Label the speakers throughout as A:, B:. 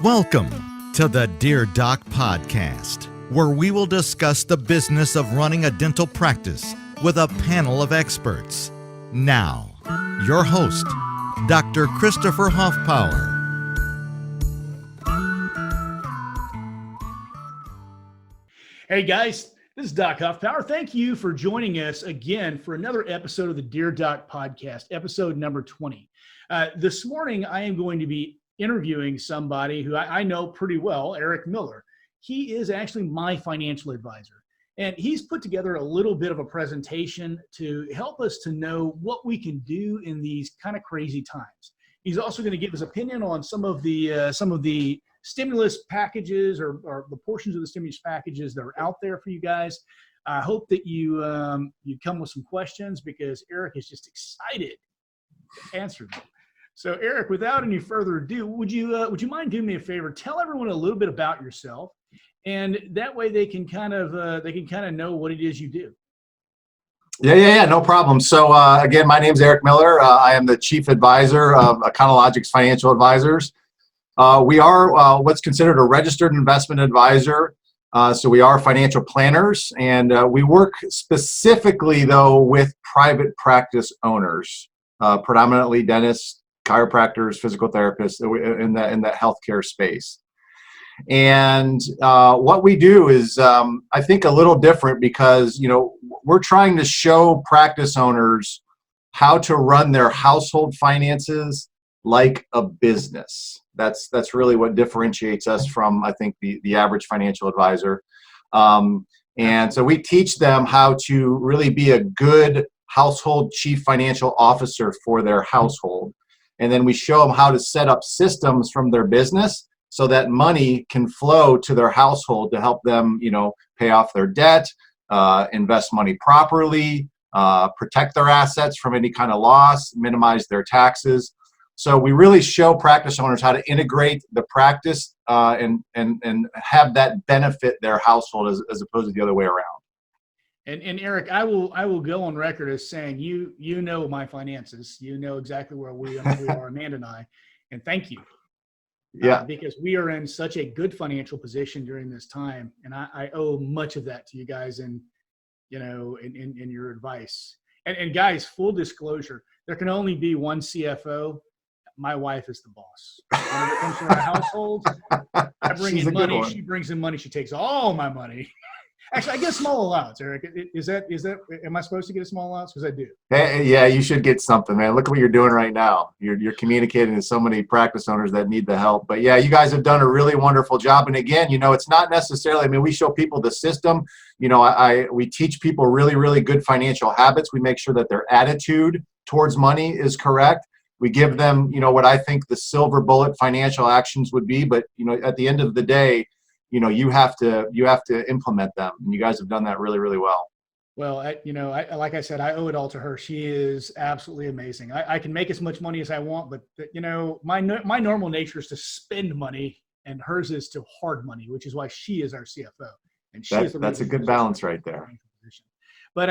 A: Welcome to the Dear Doc podcast, where we will discuss the business of running a dental practice with a panel of experts. Now, your host, Dr. Christopher Hoffpower.
B: Hey guys, this is Doc Hoffpower. Thank you for joining us again for another episode of the Dear Doc podcast, episode number 20. This morning, I am going to be interviewing somebody who I know pretty well, Eric Miller. He is actually my financial advisor, and he's put together a little bit of a presentation to help us to know what we can do in these kind of crazy times. He's also going to give his opinion on some of the stimulus packages or the portions of the stimulus packages that are out there for you guys. I hope that you come with some questions, because Eric is just excited to answer them. So Eric, without any further ado, would you mind doing me a favor? Tell everyone a little bit about yourself, and that way they can kind of know what it is you do.
C: Yeah, no problem. So again, my name is Eric Miller. I am the Chief Advisor of Econologics Financial Advisors. We are what's considered a registered investment advisor. So we are financial planners, and we work specifically, though, with private practice owners, predominantly dentists, chiropractors, physical therapists in that healthcare space. And what we do is, I think, a little different, because we're trying to show practice owners how to run their household finances like a business. That's really what differentiates us from, I think, the average financial advisor. And so we teach them how to really be a good household chief financial officer for their household. And then we show them how to set up systems from their business so that money can flow to their household to help them, pay off their debt, invest money properly, protect their assets from any kind of loss, minimize their taxes. So we really show practice owners how to integrate the practice and have that benefit their household as opposed to the other way around.
B: And Eric, I will go on record as saying you know my finances. You know exactly where we are, Amanda and I, and thank you.
C: Yeah,
B: because we are in such a good financial position during this time, and I owe much of that to you guys, and in your advice. And guys, full disclosure, there can only be one CFO. My wife is the boss. When it comes to our household, I bring in money. She brings in money. She takes all my money. Actually, I get a small allowance, Eric. Is that? Am I supposed to get a small allowance? Because I do.
C: Hey, yeah, you should get something, man. Look at what you're doing right now. You're communicating to so many practice owners that need the help. But yeah, you guys have done a really wonderful job. And again, it's not necessarily, we show people the system. We teach people really, really good financial habits. We make sure that their attitude towards money is correct. We give them, what I think the silver bullet financial actions would be. But, at the end of the day, you have to implement them, and you guys have done that really, really well.
B: Well, like I said, I owe it all to her. She is absolutely amazing. I can make as much money as I want, but my normal nature is to spend money, and hers is to hoard money, which is why she is our CFO. And that's
C: a good balance right there.
B: But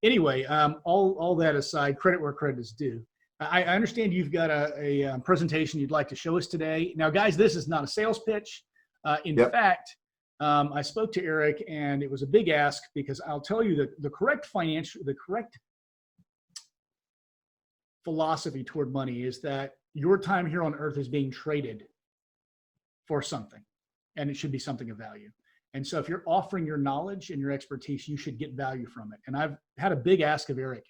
B: anyway, all that aside, credit where credit is due. I understand you've got a presentation you'd like to show us today. Now, guys, this is not a sales pitch. In fact, I spoke to Eric, and it was a big ask, because I'll tell you that the correct philosophy toward money is that your time here on earth is being traded for something, and it should be something of value. And so if you're offering your knowledge and your expertise, you should get value from it. And I've had a big ask of Eric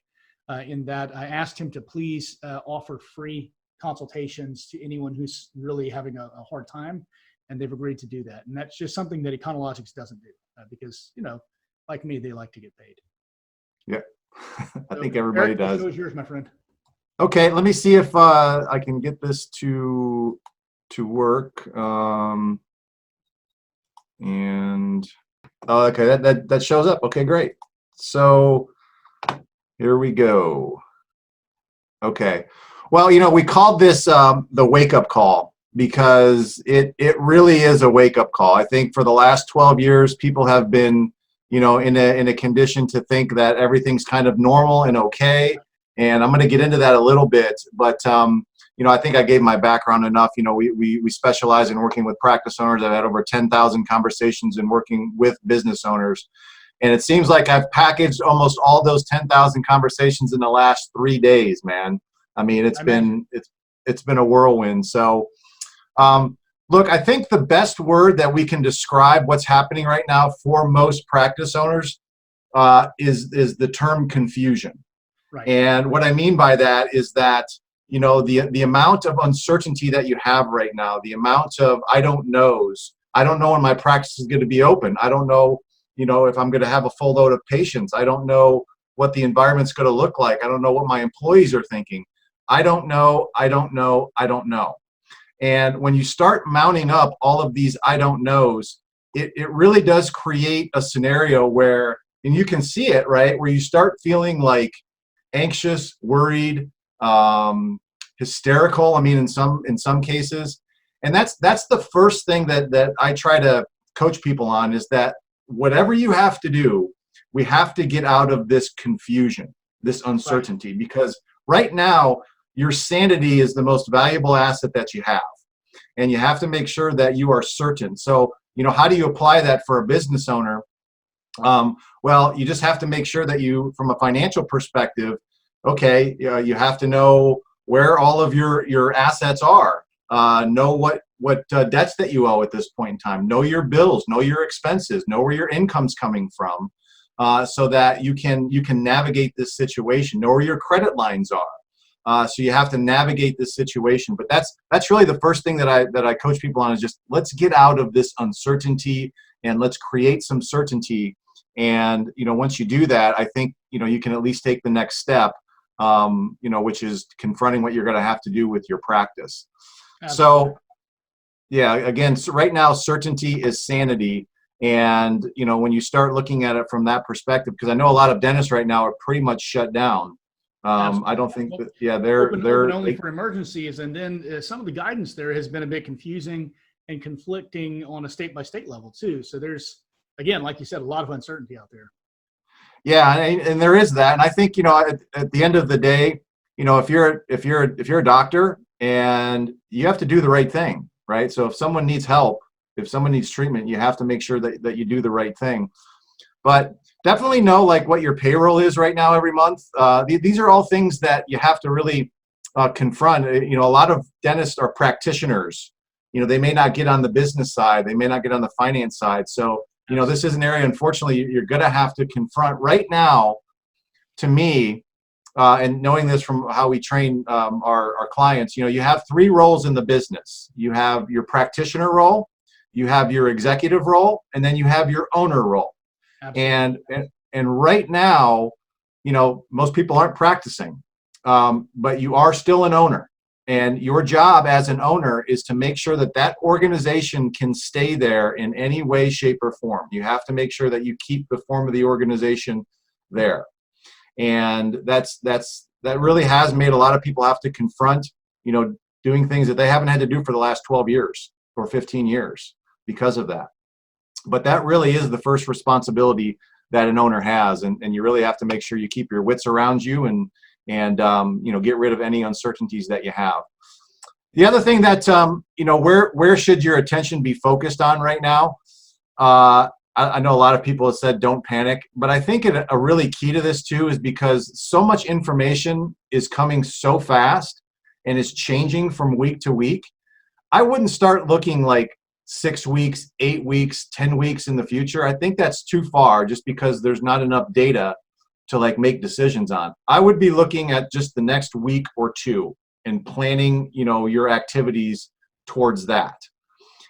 B: in that I asked him to please offer free consultations to anyone who's really having a hard time. And they've agreed to do that. And that's just something that Econologics doesn't do, because, like me, they like to get paid.
C: Yeah, I think everybody
B: Eric,
C: does.
B: The show is yours, my friend.
C: Okay, let me see if I can get this to work. Okay, that shows up. Okay, great. So here we go. Okay. Well, we called this the wake-up call, because it really is a wake-up call. I think for the last 12 years, people have been, in a condition to think that everything's kind of normal and okay. And I'm going to get into that a little bit. But I think I gave my background enough. We specialize in working with practice owners. I've had over 10,000 conversations in working with business owners. And it seems like I've packaged almost all those 10,000 conversations in the last 3 days, man. I mean, it's been a whirlwind. So, look, I think the best word that we can describe what's happening right now for most practice owners is the term confusion.
B: Right.
C: And what I mean by that is that, the amount of uncertainty that you have right now, the amount of I don't knows. I don't know when my practice is going to be open. I don't know, if I'm going to have a full load of patients. I don't know what the environment's going to look like. I don't know what my employees are thinking. I don't know. And when you start mounting up all of these I don't knows, it really does create a scenario where, and you can see it, right, where you start feeling like anxious, worried, hysterical. I mean, in some cases. And that's the first thing that I try to coach people on, is that whatever you have to do, we have to get out of this confusion, this uncertainty, because right now your sanity is the most valuable asset that you have. And you have to make sure that you are certain. So, how do you apply that for a business owner? Well, you just have to make sure that you, from a financial perspective, okay, you have to know where all of your assets are, know what debts that you owe at this point in time, know your bills, know your expenses, know where your income's coming from, so that you can navigate this situation, know where your credit lines are. So you have to navigate this situation. But that's really the first thing that I coach people on, is just let's get out of this uncertainty and let's create some certainty. And once you do that, I think you can at least take the next step, which is confronting what you're going to have to do with your practice. Absolutely. So, yeah, again, so right now certainty is sanity. And when you start looking at it from that perspective, because I know a lot of dentists right now are pretty much shut down. I don't think that, they're
B: open only for emergencies, and then some of the guidance there has been a bit confusing and conflicting on a state-by-state level too. So there's, again, like you said, a lot of uncertainty out there.
C: Yeah, and there is that, and I think at the end of the day, if you're a doctor and you have to do the right thing, right? So if someone needs help, if someone needs treatment, you have to make sure that you do the right thing. But definitely know like what your payroll is right now every month. These are all things that you have to really confront. A lot of dentists are practitioners. They may not get on the business side. They may not get on the finance side. So, this is an area, unfortunately, you're going to have to confront right now. To me, and knowing this from how we train our clients, you have 3 roles in the business. You have your practitioner role, you have your executive role, and then you have your owner role. And right now, most people aren't practicing, but you are still an owner. And your job as an owner is to make sure that organization can stay there in any way, shape, or form. You have to make sure that you keep the form of the organization there. And that really has made a lot of people have to confront, doing things that they haven't had to do for the last 12 years or 15 years because of that. But that really is the first responsibility that an owner has. And you really have to make sure you keep your wits around you and get rid of any uncertainties that you have. The other thing that, where should your attention be focused on right now? I know a lot of people have said don't panic, but I think a really key to this too is because so much information is coming so fast and is changing from week to week. I wouldn't start looking like 6 weeks, 8 weeks, 10 weeks in the future. I think that's too far just because there's not enough data to like make decisions on. I would be looking at just the next week or two and planning, your activities towards that.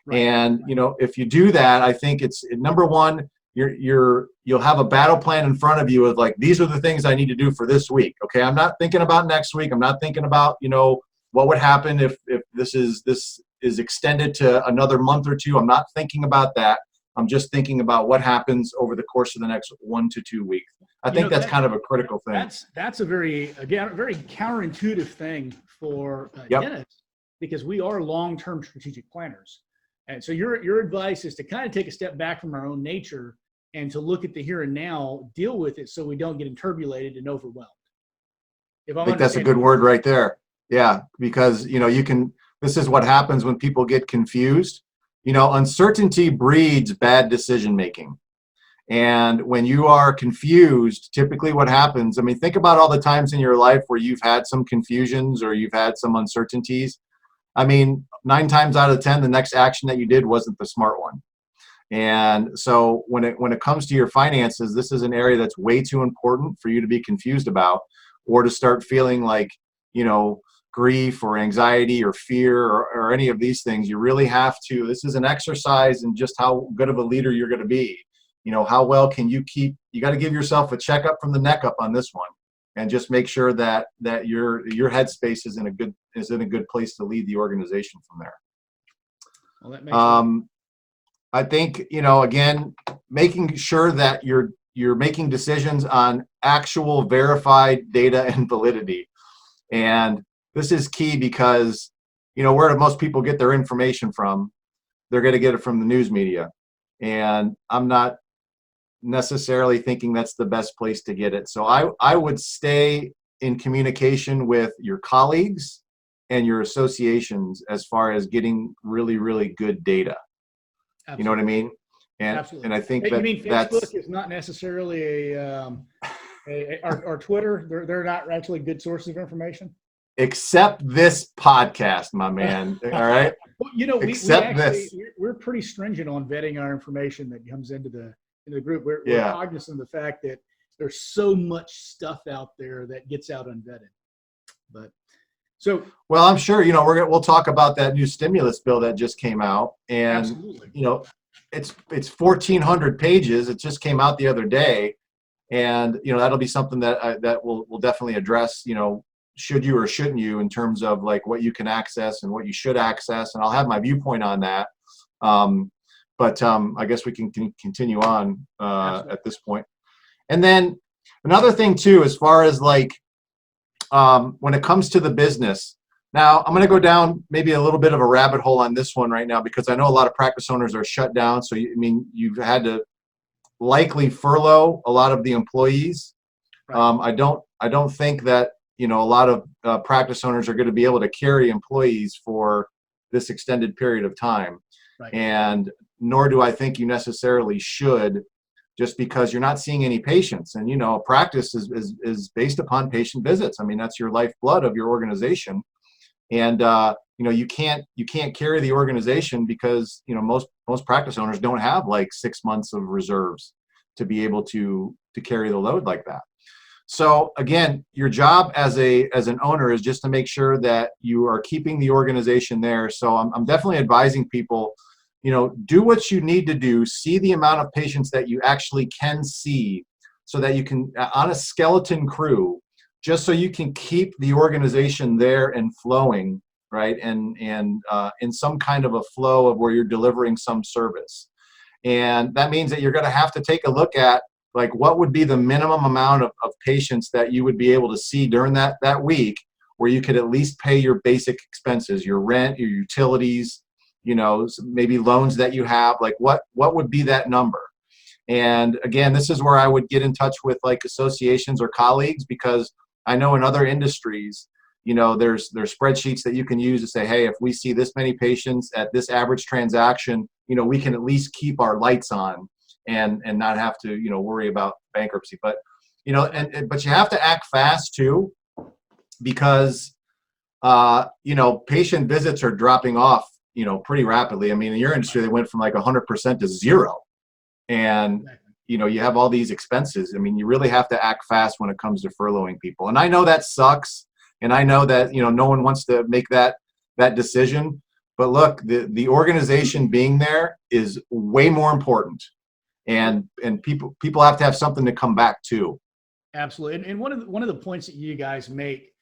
C: Right. And, if you do that, I think it's number one, you'll have a battle plan in front of you of like, these are the things I need to do for this week. Okay. I'm not thinking about next week. I'm not thinking about, what would happen if this is extended to another month or two. I'm not thinking about that. I'm just thinking about what happens over the course of the next 1 to 2 weeks. I think that's kind of a critical thing.
B: That's a very counterintuitive thing for dentists, because we are long-term strategic planners. And so your advice is to kind of take a step back from our own nature and to look at the here and now, deal with it so we don't get interpolated and overwhelmed.
C: I think that's a good word right there. Yeah, because this is what happens when people get confused. Uncertainty breeds bad decision making. And when you are confused, typically what happens, I mean, think about all the times in your life where you've had some confusions or you've had some uncertainties. I mean, 9 times out of 10, the next action that you did wasn't the smart one. And so when it comes to your finances, this is an area that's way too important for you to be confused about, or to start feeling like, you know, grief or anxiety or fear or any of these things. You really have to, this is an exercise in just how good of a leader you're going to be. How well can you got to give yourself a checkup from the neck up on this one, and just make sure that your headspace is in a good place to lead the organization from there.
B: Well, that makes sense.
C: I think, again, making sure that you're making decisions on actual verified data and validity. And this is key because, where do most people get their information from? They're going to get it from the news media. And I'm not necessarily thinking that's the best place to get it. So I would stay in communication with your colleagues and your associations as far as getting really, really good data.
B: Absolutely.
C: You know what I mean?
B: Absolutely.
C: And I think
B: You mean Facebook
C: that's
B: is not necessarily or Twitter? They're not actually good sources of information.
C: Except this podcast, my man. All right.
B: Well, we're pretty stringent on vetting our information that comes into the group. We're cognizant of the fact that there's so much stuff out there that gets out unvetted. But well,
C: I'm sure we'll talk about that new stimulus bill that just came out, and
B: absolutely.
C: It's 1,400 pages. It just came out the other day, and that'll be something that we'll definitely address. Should you or shouldn't you, in terms of like what you can access and what you should access, and I'll have my viewpoint on that. But I guess we can continue on at this point. And then another thing too, as far as like when it comes to the business. Now, I'm going to go down maybe a little bit of a rabbit hole on this one right now, because I know a lot of practice owners are shut down. So, you've had to likely furlough a lot of the employees. Right. I don't think that, a lot of practice owners are going to be able to carry employees for this extended period of time. Right. And nor do I think you necessarily should, just because you're not seeing any patients. And, practice is based upon patient visits. I mean, that's your lifeblood of your organization. And, you can't carry the organization because, most practice owners don't have like 6 months of reserves to be able to carry the load like that. So again, your job as an owner is just to make sure that you are keeping the organization there. So I'm definitely advising people, do what you need to do, see the amount of patients that you actually can see, so that you can, on a skeleton crew, just so you can keep the organization there and flowing, right? And in some kind of a flow of where you're delivering some service. And that means that you're going to have to take a look at, like, what would be the minimum amount of patients that you would be able to see during that week, where you could at least pay your basic expenses, your rent, your utilities, maybe loans that you have. Like, what would be that number? And again, this is where I would get in touch with like associations or colleagues, because I know in other industries, there's spreadsheets that you can use to say, hey, if we see this many patients at this average transaction, we can at least keep our lights on and not have to, worry about bankruptcy. But, but you have to act fast too, because, patient visits are dropping off, pretty rapidly. I mean, in your industry, they went from like 100% to 0. And, you have all these expenses. I mean, you really have to act fast when it comes to furloughing people. And I know that sucks. And I know that, no one wants to make that decision. But look, the organization being there is way more important. And people have to have something to come back to.
B: Absolutely. And one of the points that you guys make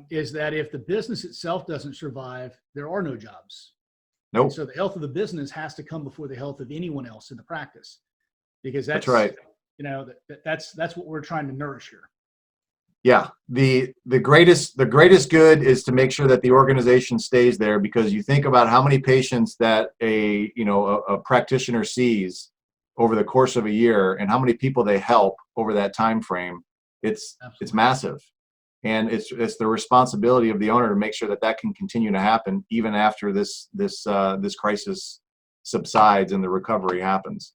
B: is that if the business itself doesn't survive, there are no jobs.
C: Nope.
B: And so the health of the business has to come before the health of anyone else in the practice, because that's
C: right.
B: That's what we're trying to nourish here.
C: Yeah, the greatest good is to make sure that the organization stays there, because you think about how many patients that a practitioner sees over the course of a year, and how many people they help over that time frame. It's massive. And it's the responsibility of the owner to make sure that that can continue to happen even after this crisis subsides and the recovery happens.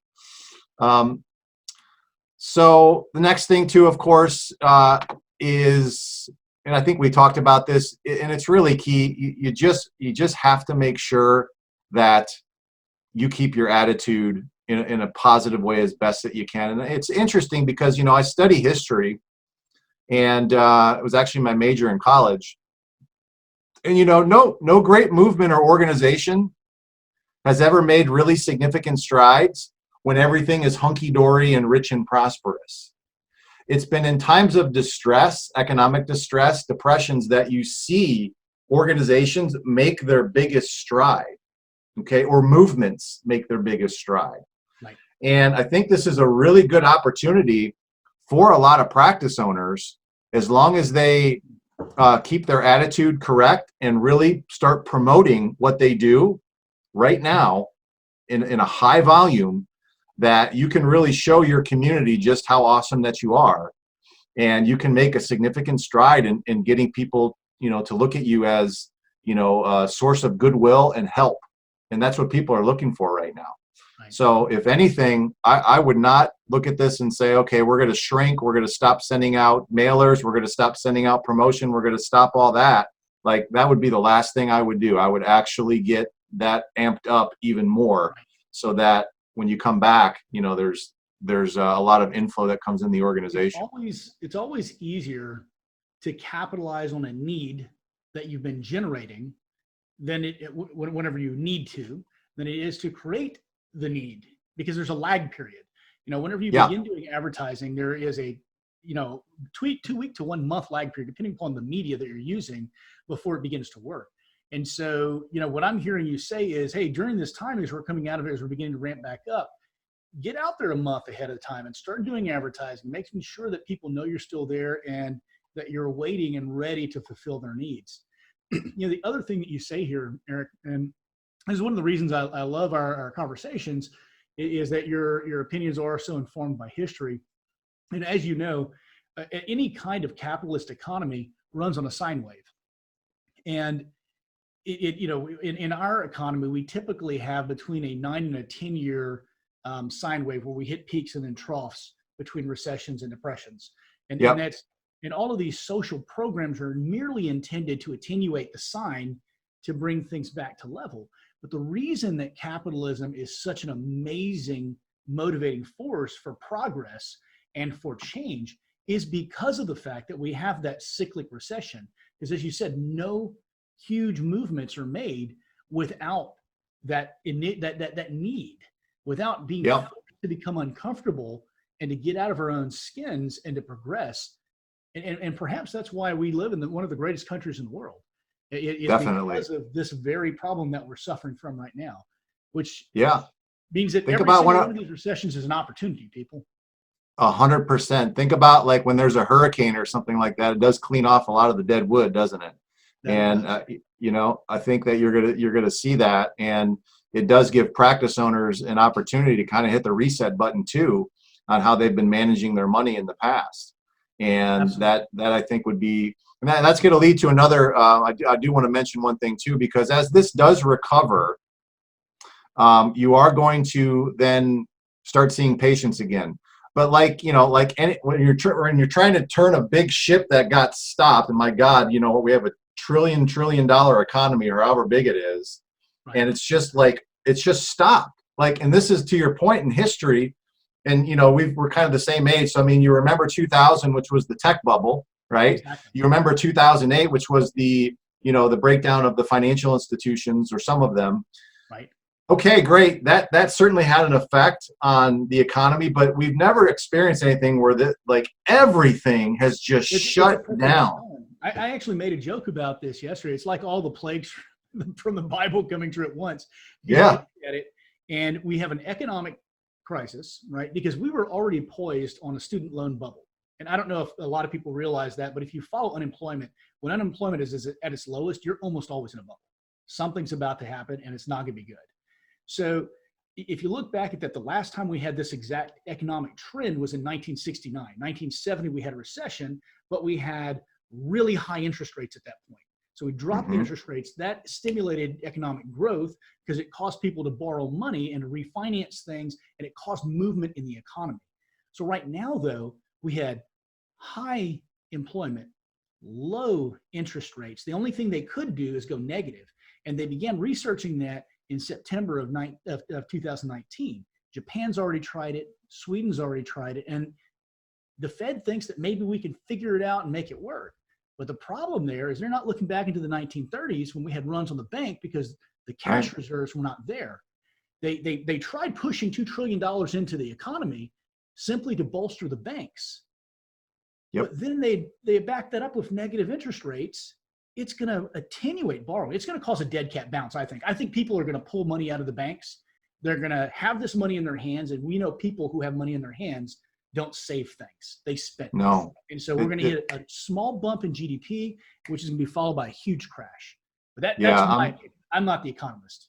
C: So the next thing too, of course, is, and I think we talked about this, and it's really key. You just have to make sure that you keep your attitude in a positive way as best that you can. And it's interesting because, I study history, and it was actually my major in college. And, no great movement or organization has ever made really significant strides when everything is hunky-dory and rich and prosperous. It's been in times of distress, economic distress, depressions, that you see organizations make their biggest stride, okay, or movements make their biggest stride.
B: Right.
C: And I think this is a really good opportunity for a lot of practice owners, as long as they keep their attitude correct and really start promoting what they do right now in a high volume, that you can really show your community just how awesome that you are. And you can make a significant stride in getting people, to look at you as, a source of goodwill and help. And that's what people are looking for right now.
B: Right.
C: So if anything, I would not look at this and say, okay, we're going to shrink. We're going to stop sending out mailers. We're going to stop sending out promotion. We're going to stop all that. Like, that would be the last thing I would do. I would actually get that amped up even more, so that when you come back, there's a lot of inflow that comes in the organization.
B: It's always easier to capitalize on a need that you've been generating than whenever you need to, than it is to create the need, because there's a lag period. Whenever you begin doing advertising, there is a 2 week to 1 month lag period, depending upon the media that you're using, before it begins to work. And so, what I'm hearing you say is, hey, during this time, as we're coming out of it, as we're beginning to ramp back up, get out there a month ahead of time and start doing advertising, making sure that people know you're still there and that you're waiting and ready to fulfill their needs. The other thing that you say here, Eric, and this is one of the reasons I love our conversations, is that your opinions are so informed by history. And as you know, any kind of capitalist economy runs on a sine wave. And in our economy, we typically have between a 9 and a 10 year sine wave, where we hit peaks and then troughs between recessions and depressions. And all of these social programs are merely intended to attenuate the sine, to bring things back to level. But the reason that capitalism is such an amazing motivating force for progress and for change is because of the fact that we have that cyclic recession. Because, as you said, no huge movements are made without that need, without being forced to become uncomfortable and to get out of our own skins and to progress. And perhaps that's why we live in one of the greatest countries in the world. It's
C: Definitely.
B: because of this very problem that we're suffering from right now, which means that
C: Think
B: every
C: about
B: single one of these recessions is an opportunity, people.
C: 100%. Think about, like, when there's a hurricane or something like that, it does clean off a lot of the dead wood, doesn't it? And I think that you're gonna see that, and it does give practice owners an opportunity to kind of hit the reset button too, on how they've been managing their money in the past. And that I think would be, and that's going to lead to another. I do want to mention one thing too, because as this does recover, you are going to then start seeing patients again. But when you're trying to turn a big ship that got stopped, and my God, we have a $1 trillion economy, or however big it is, and it's just stopped. And this is to your point in history, and we're kind of the same age. So I mean, you remember 2000, which was the tech bubble, right?
B: Exactly.
C: You remember 2008, which was the breakdown of the financial institutions, or some of them.
B: Right.
C: Okay, great. That certainly had an effect on the economy, but we've never experienced anything where everything has just shut down.
B: I actually made a joke about this yesterday. It's like all the plagues from the Bible coming true at once.
C: Yeah.
B: Look at it, and we have an economic crisis, right? Because we were already poised on a student loan bubble. And I don't know if a lot of people realize that, but if you follow unemployment, when unemployment is at its lowest, you're almost always in a bubble. Something's about to happen, and it's not going to be good. So if you look back at that, the last time we had this exact economic trend was in 1969. 1970, we had a recession, but we had really high interest rates at that point. So we dropped the interest rates. That stimulated economic growth because it caused people to borrow money and to refinance things, and it caused movement in the economy. So right now, though, we had high employment, low interest rates. The only thing they could do is go negative. And they began researching that in September of 2019. Japan's already tried it. Sweden's already tried it. And the Fed thinks that maybe we can figure it out and make it work. But the problem there is they're not looking back into the 1930s when we had runs on the bank because the cash reserves were not there. They tried pushing $2 trillion into the economy simply to bolster the banks.
C: Yep.
B: But then they back that up with negative interest rates. It's going to attenuate borrowing. It's going to cause a dead cat bounce, I think. I think people are going to pull money out of the banks. They're going to have this money in their hands. And we know people who have money in their hands don't save things. They spend it.
C: No.
B: And so we're going to get a small bump in GDP, which is going to be followed by a huge crash. But that's my opinion. I'm not the economist.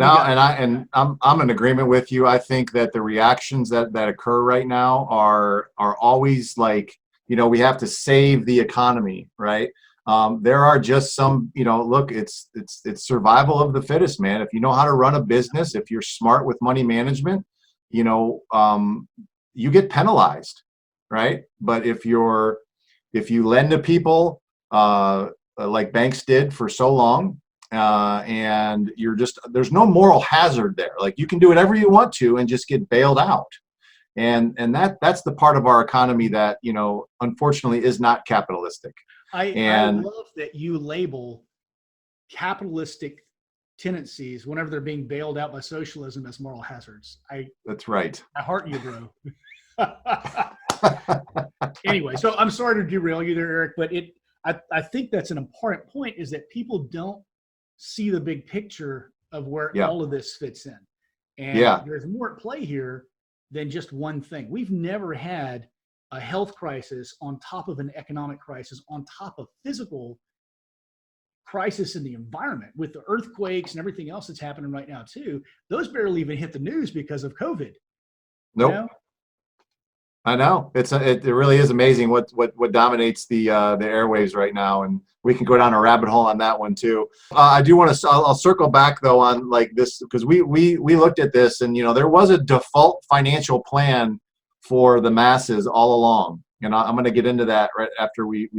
B: I'm in agreement with you. I think that the reactions that occur right now are always like, we have to save the economy, right? There are just some, look, it's survival of the fittest, man. If you know how to run a business, if you're smart with money management, you get penalized, right? But if you lend to people like banks did for so long, and there's no moral hazard there. Like you can do whatever you want to and just get bailed out. And that's the part of our economy that, unfortunately is not capitalistic. I love that you label capitalistic tendencies whenever they're being bailed out by socialism as moral hazards.
C: That's right.
B: I heart you, bro. Anyway, so I'm sorry to derail you there, Eric, but I think that's an important point, is that people don't see the big picture of where all of this fits in. And there's more at play here than just one thing. We've never had a health crisis on top of an economic crisis, on top of physical crisis in the environment with the earthquakes and everything else that's happening right now too. Those barely even hit the news because of COVID.
C: Nope. I know. It really is amazing what dominates the airwaves right now, and we can go down a rabbit hole on that one too. I do want to. I'll circle back though on like this, because we looked at this, and there was a default financial plan for the masses all along, and I'm going to get into that right after we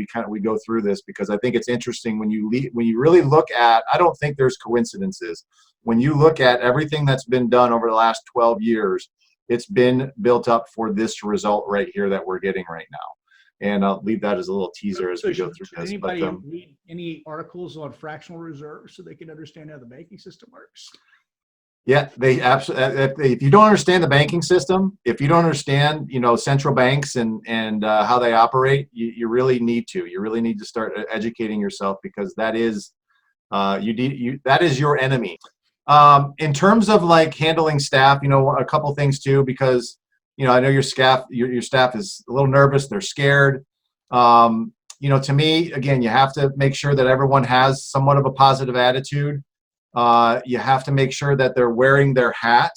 C: go through this, because I think it's interesting when you really look at. I don't think there's coincidences when you look at everything that's been done over the last 12 years. It's been built up for this result right here that we're getting right now. And I'll leave that as a little teaser as we go through this.
B: Anybody read any articles on fractional reserves so they can understand how the banking system works?
C: Yeah, they absolutely. If you don't understand the banking system, if you don't understand, central banks and how they operate, you really need to. You really need to start educating yourself, because that is that is your enemy. In terms of like handling staff, a couple things too, because I know your staff is a little nervous, they're scared. To me, again, you have to make sure that everyone has somewhat of a positive attitude. You have to make sure that they're wearing their hat.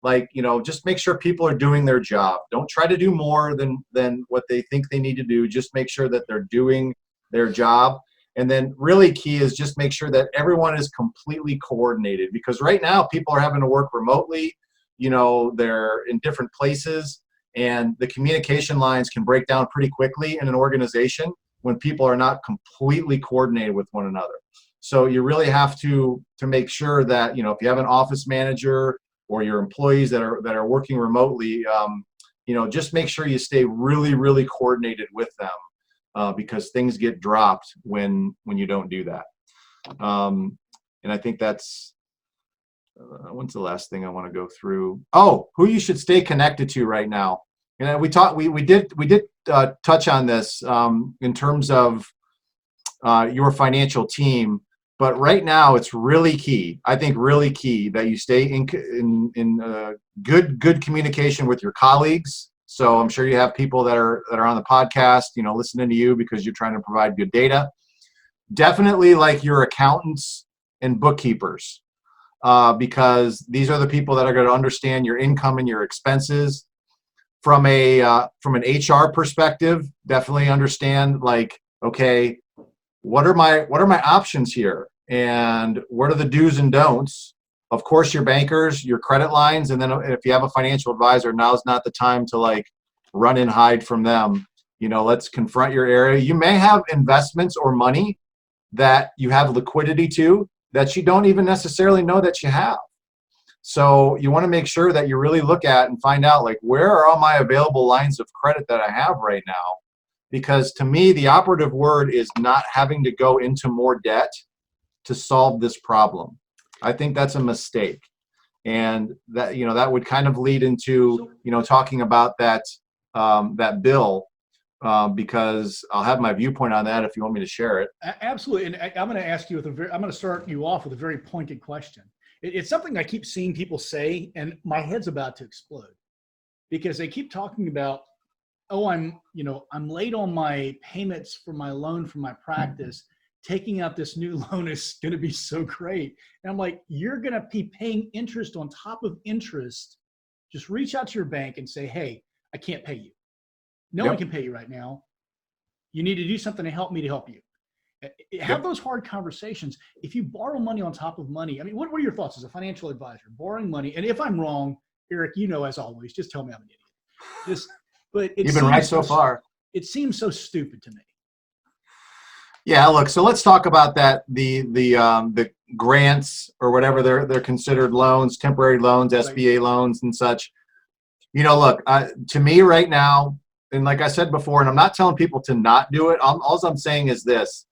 C: Like, just make sure people are doing their job. Don't try to do more than what they think they need to do. Just make sure that they're doing their job. And then really key is just make sure that everyone is completely coordinated, because right now people are having to work remotely. They're in different places, and the communication lines can break down pretty quickly in an organization when people are not completely coordinated with one another. So you really have to make sure that, if you have an office manager or your employees that are working remotely, just make sure you stay really, really coordinated with them. Because things get dropped when you don't do that. And I think that's, when's the last thing I want to go through? Oh, who you should stay connected to right now. And we did touch on this in terms of your financial team, but right now it's really key. I think really key that you stay in good communication with your colleagues. So I'm sure you have people that are on the podcast, listening to you because you're trying to provide good data. Definitely like your accountants and bookkeepers, because these are the people that are going to understand your income and your expenses. From an HR perspective, definitely understand like, okay, what are my options here? And what are the do's and don'ts? Of course, your bankers, your credit lines, and then if you have a financial advisor, now's not the time to like run and hide from them. Let's confront your area. You may have investments or money that you have liquidity to that you don't even necessarily know that you have. So you want to make sure that you really look at and find out, like, where are all my available lines of credit that I have right now? Because to me, the operative word is not having to go into more debt to solve this problem. I think that's a mistake. And that, that would kind of lead into, talking about that bill, because I'll have my viewpoint on that if you want me to share it.
B: Absolutely. And I'm going to ask you I'm going to start you off with a very pointed question. It's something I keep seeing people say, and my head's about to explode, because they keep talking about, oh, I'm late on my payments for my loan for my practice. Taking out this new loan is going to be so great. And I'm like, you're going to be paying interest on top of interest. Just reach out to your bank and say, hey, I can't pay you. No one can pay you right now. You need to do something to help me to help you. Have those hard conversations. If you borrow money on top of money, I mean, what are your thoughts as a financial advisor? Borrowing money, and if I'm wrong, Eric, as always, just tell me I'm an idiot. But
C: you've been right so far.
B: It seems so stupid to me.
C: Yeah, look. So let's talk about that. The grants, or whatever they're considered, loans, temporary loans, SBA loans, and such. Look, to me right now, and like I said before, and I'm not telling people to not do it. All I'm saying is this: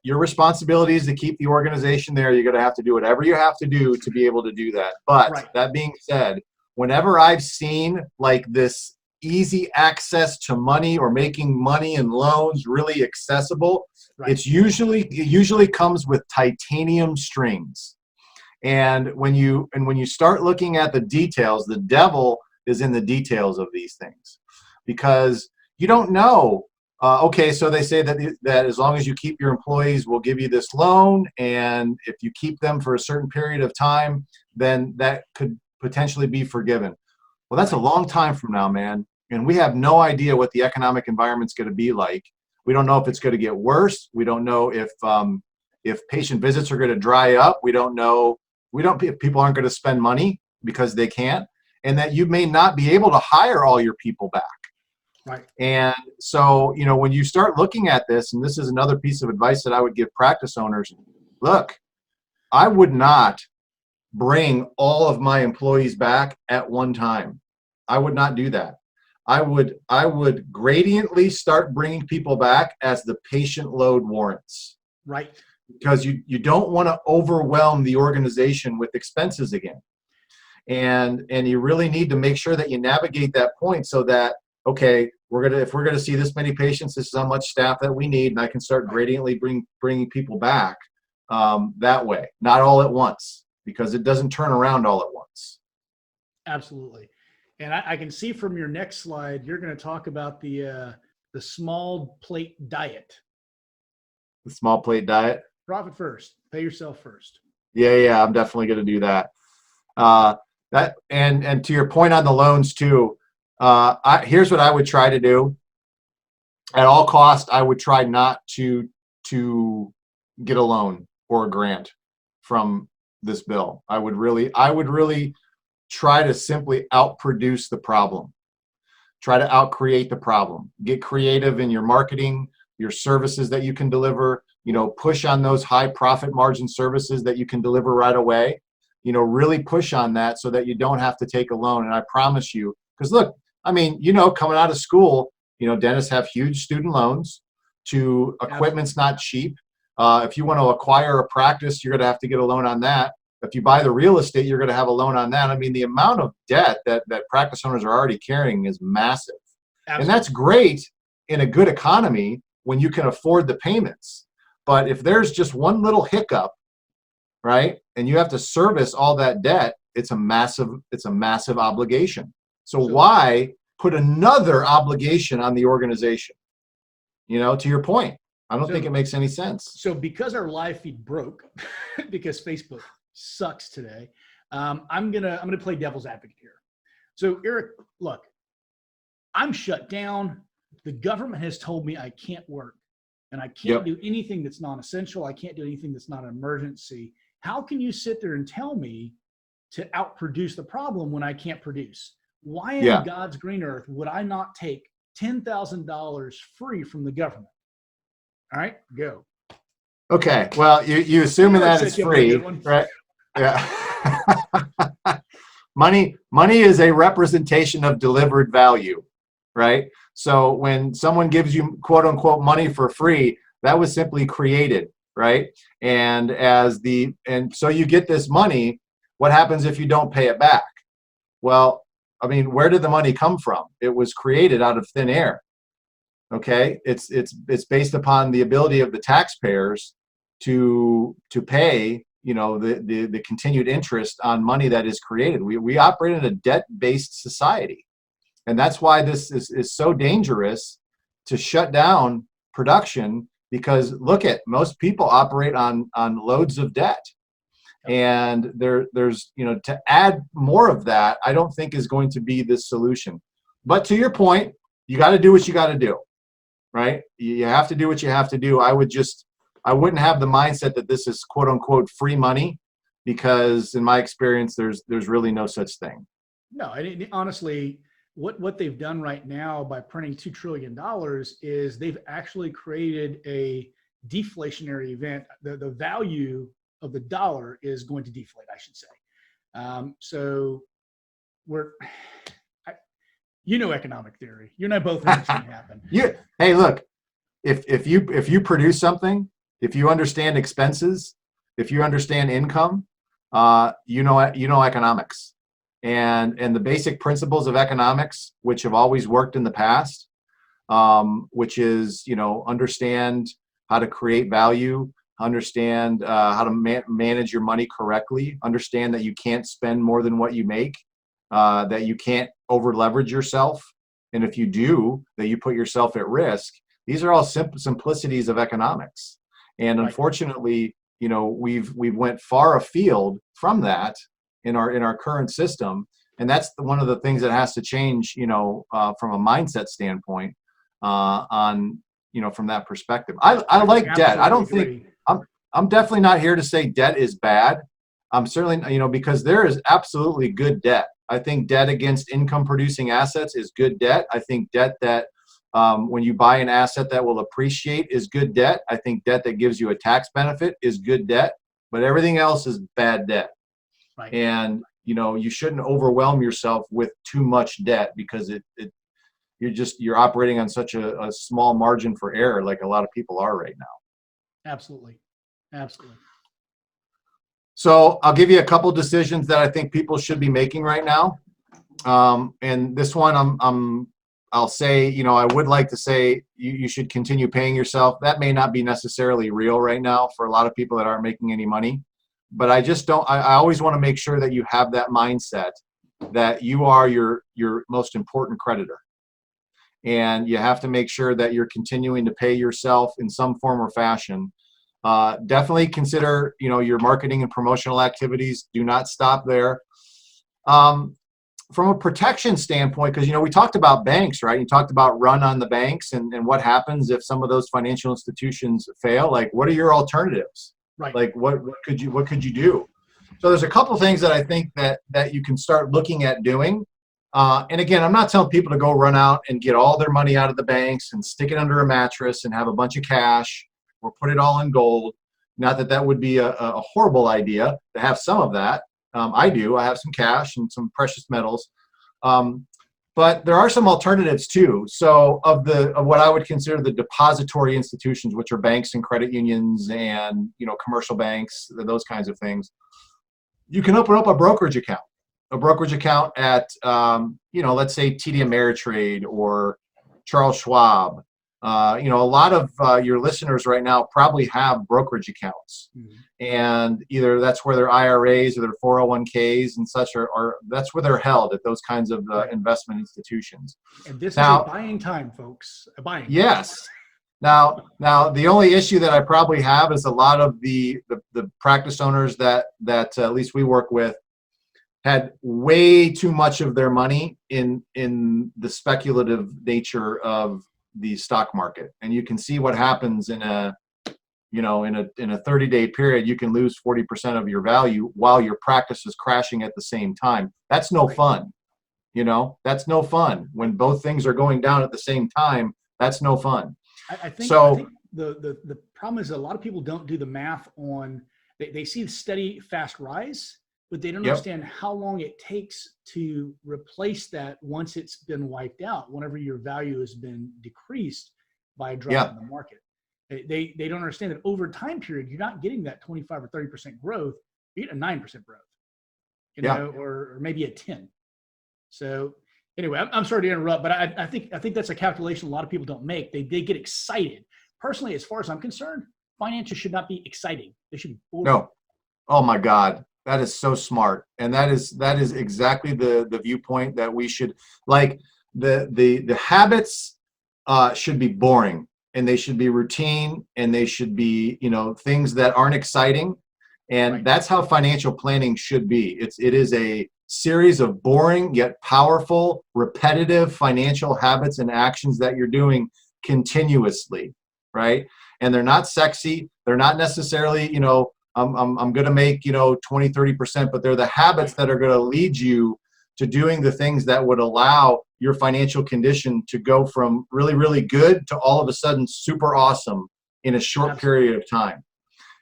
C: your responsibility is to keep the organization there. You're going to have to do whatever you have to do to be able to do that. But that being said, whenever I've seen like this easy access to money or making money and loans really accessible, it usually comes with titanium strings. And when you start looking at the details, the devil is in the details of these things, because you don't know. Okay, so they say that as long as you keep your employees, we'll give you this loan, and if you keep them for a certain period of time, then that could potentially be forgiven. Well, that's a long time from now, man. And we have no idea what the economic environment's going to be like. We don't know if it's going to get worse. We don't know if patient visits are going to dry up. We don't know. If people aren't going to spend money because they can't, and that you may not be able to hire all your people back.
B: Right.
C: And so, when you start looking at this, and this is another piece of advice that I would give practice owners, look, I would not bring all of my employees back at one time. I would not do that. I would gradiently start bringing people back as the patient load warrants.
B: Right.
C: Because you don't want to overwhelm the organization with expenses again. And you really need to make sure that you navigate that point so that, okay, if we're gonna see this many patients, this is how much staff that we need, and I can start gradiently bringing people back that way, not all at once, because it doesn't turn around all at once.
B: Absolutely. And I can see from your next slide, you're going to talk about the small plate diet.
C: The small plate diet.
B: Profit first. Pay yourself first.
C: Yeah, I'm definitely going to do that. That and to your point on the loans too. Here's what I would try to do. At all costs, I would try not to get a loan or a grant from this bill. I would really try to simply outproduce the problem. Try to outcreate the problem. Get creative in your marketing, your services that you can deliver. Push on those high profit margin services that you can deliver right away. Really push on that so that you don't have to take a loan. And I promise you, because look, I mean, coming out of school, dentists have huge student loans. To equipment's not cheap. If you want to acquire a practice, you're going to have to get a loan on that. If you buy the real estate, you're going to have a loan on that. I mean, the amount of debt that practice owners are already carrying is massive. Absolutely. And that's great in a good economy when you can afford the payments. But if there's just one little hiccup, right, and you have to service all that debt, it's a massive obligation. So why put another obligation on the organization? To your point, I don't think it makes any sense.
B: So because our live feed broke, because Facebook sucks today, I'm gonna play devil's advocate here. So Eric, look, I'm shut down. The government has told me I can't work. and I can't do anything that's non-essential. I can't do anything that's not an emergency. How can you sit there and tell me to outproduce the problem when I can't produce? Why in God's green earth would I not take $10,000 free from the government? All right, go.
C: Okay. Well, you assuming that it's free, right? Yeah. Money is a representation of delivered value, right? So when someone gives you quote unquote money for free, that was simply created, right? And so you get this money. What happens if you don't pay it back? Well, I mean, where did the money come from? It was created out of thin air. Okay, it's based upon the ability of the taxpayers to pay, the continued interest on money that is created. We operate in a debt-based society, and that's why this is so dangerous to shut down production, because look at most people operate on loads of debt. And there's to add more of that, I don't think is going to be the solution. But to your point, you got to do what you got to do, right? You have to do what you have to do. I wouldn't have the mindset that this is quote unquote free money, because in my experience, there's really no such thing.
B: No, honestly, what they've done right now by printing $2 trillion is they've actually created a deflationary event. The value of the dollar is going to deflate, I should say. So economic theory. You and I both know what's going to happen.
C: Hey, look, if you produce something, if you understand expenses, if you understand income, you know economics, and the basic principles of economics, which have always worked in the past, which is understand how to create value, understand how to manage your money correctly, understand that you can't spend more than what you make, that you can't over leverage yourself, and if you do, that you put yourself at risk. These are all simplicities of economics, and unfortunately, we've went far afield from that in our current system, and that's one of the things that has to change, from a mindset standpoint, from that perspective. I like debt. I don't think I'm definitely not here to say debt is bad. I'm certainly, because there is absolutely good debt. I think debt against income producing assets is good debt. I think debt that when you buy an asset that will appreciate is good debt. I think debt that gives you a tax benefit is good debt, but everything else is bad debt.
B: Right.
C: And, you shouldn't overwhelm yourself with too much debt, because you're operating on such a small margin for error, like a lot of people are right now.
B: Absolutely.
C: So I'll give you a couple decisions that I think people should be making right now. And this one, I'll say, I would like to say you should continue paying yourself. That may not be necessarily real right now for a lot of people that aren't making any money, but I always want to make sure that you have that mindset that you are your most important creditor. And you have to make sure that you're continuing to pay yourself in some form or fashion. Definitely consider, your marketing and promotional activities. Do not stop there. From a protection standpoint, because, we talked about banks, right? You talked about run on the banks and what happens if some of those financial institutions fail. Like, what are your alternatives?
B: Right.
C: Like, what could you do? So there's a couple things that I think that you can start looking at doing. And again, I'm not telling people to go run out and get all their money out of the banks and stick it under a mattress and have a bunch of cash or put it all in gold. Not that would be a horrible idea to have some of that. I do. I have some cash and some precious metals. But there are some alternatives too. So of what I would consider the depository institutions, which are banks and credit unions and, commercial banks, those kinds of things, you can open up a brokerage account. A brokerage account at, let's say TD Ameritrade or Charles Schwab. A lot of your listeners right now probably have brokerage accounts, and either that's where their IRAs or their 401ks and such are that's where they're held at those kinds of investment institutions.
B: And this is a buying time, folks. A buying.
C: Yes. Now, the only issue that I probably have is a lot of the practice owners that at least we work with had way too much of their money in the speculative nature of the stock market, and you can see what happens in a 30-day period. You can lose 40% of your value while your practice is crashing at the same time. That's no fun. That's no fun. When both things are going down at the same time, that's no fun.
B: I think the problem is a lot of people don't do the math on, they see the steady, fast rise, but they don't understand how long it takes to replace that once it's been wiped out, whenever your value has been decreased by a drop in the market. They don't understand that over time period, you're not getting that 25 or 30% growth, you're getting a 9% growth, or maybe a 10. So anyway, I'm sorry to interrupt, but I think that's a calculation a lot of people don't make. They get excited. Personally, as far as I'm concerned, financials should not be exciting. They should be boring.
C: No. Oh my God. That is so smart. And that is exactly the viewpoint that we should, like, the habits should be boring, and they should be routine, and they should be, things that aren't exciting. And that's how financial planning should be. It is a series of boring yet powerful, repetitive financial habits and actions that you're doing continuously, right? And they're not sexy. They're not necessarily, I'm going to make, 20, 30%, but they're the habits that are going to lead you to doing the things that would allow your financial condition to go from really, really good to all of a sudden super awesome in a short period of time.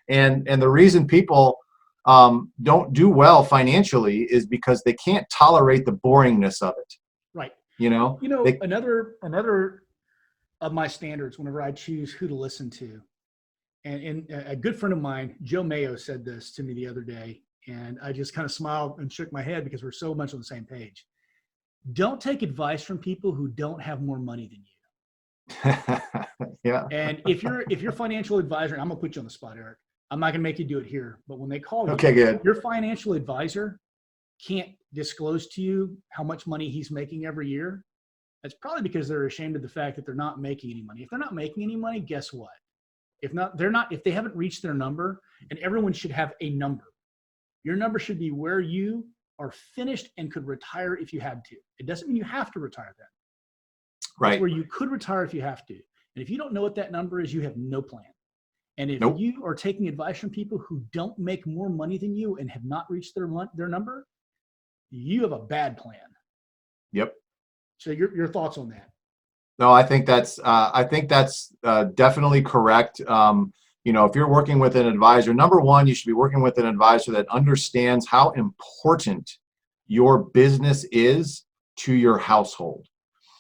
C: And the reason people don't do well financially is because they can't tolerate the boringness of it.
B: Right.
C: They,
B: another of my standards whenever I choose who to listen to, and a good friend of mine, Joe Mayo, said this to me the other day, and I just kind of smiled and shook my head because we're so much on the same page. Don't take advice from people who don't have more money than you.
C: Yeah.
B: And if your financial advisor, I'm gonna put you on the spot, Eric. I'm not gonna make you do it here, but when they call you,
C: okay, good.
B: Your financial advisor can't disclose to you how much money he's making every year. That's probably because they're ashamed of the fact that they're not making any money. If they're not making any money, guess what? If they haven't reached their number, and everyone should have a number. Your number should be where you are finished and could retire if you had to. It doesn't mean you have to retire then.
C: Right.
B: It's where you could retire if you have to. And if you don't know what that number is, you have no plan. And if you are taking advice from people who don't make more money than you and have not reached their number, you have a bad plan.
C: Yep.
B: So your thoughts on that?
C: No, I think that's definitely correct. If you're working with an advisor, number one, you should be working with an advisor that understands how important your business is to your household.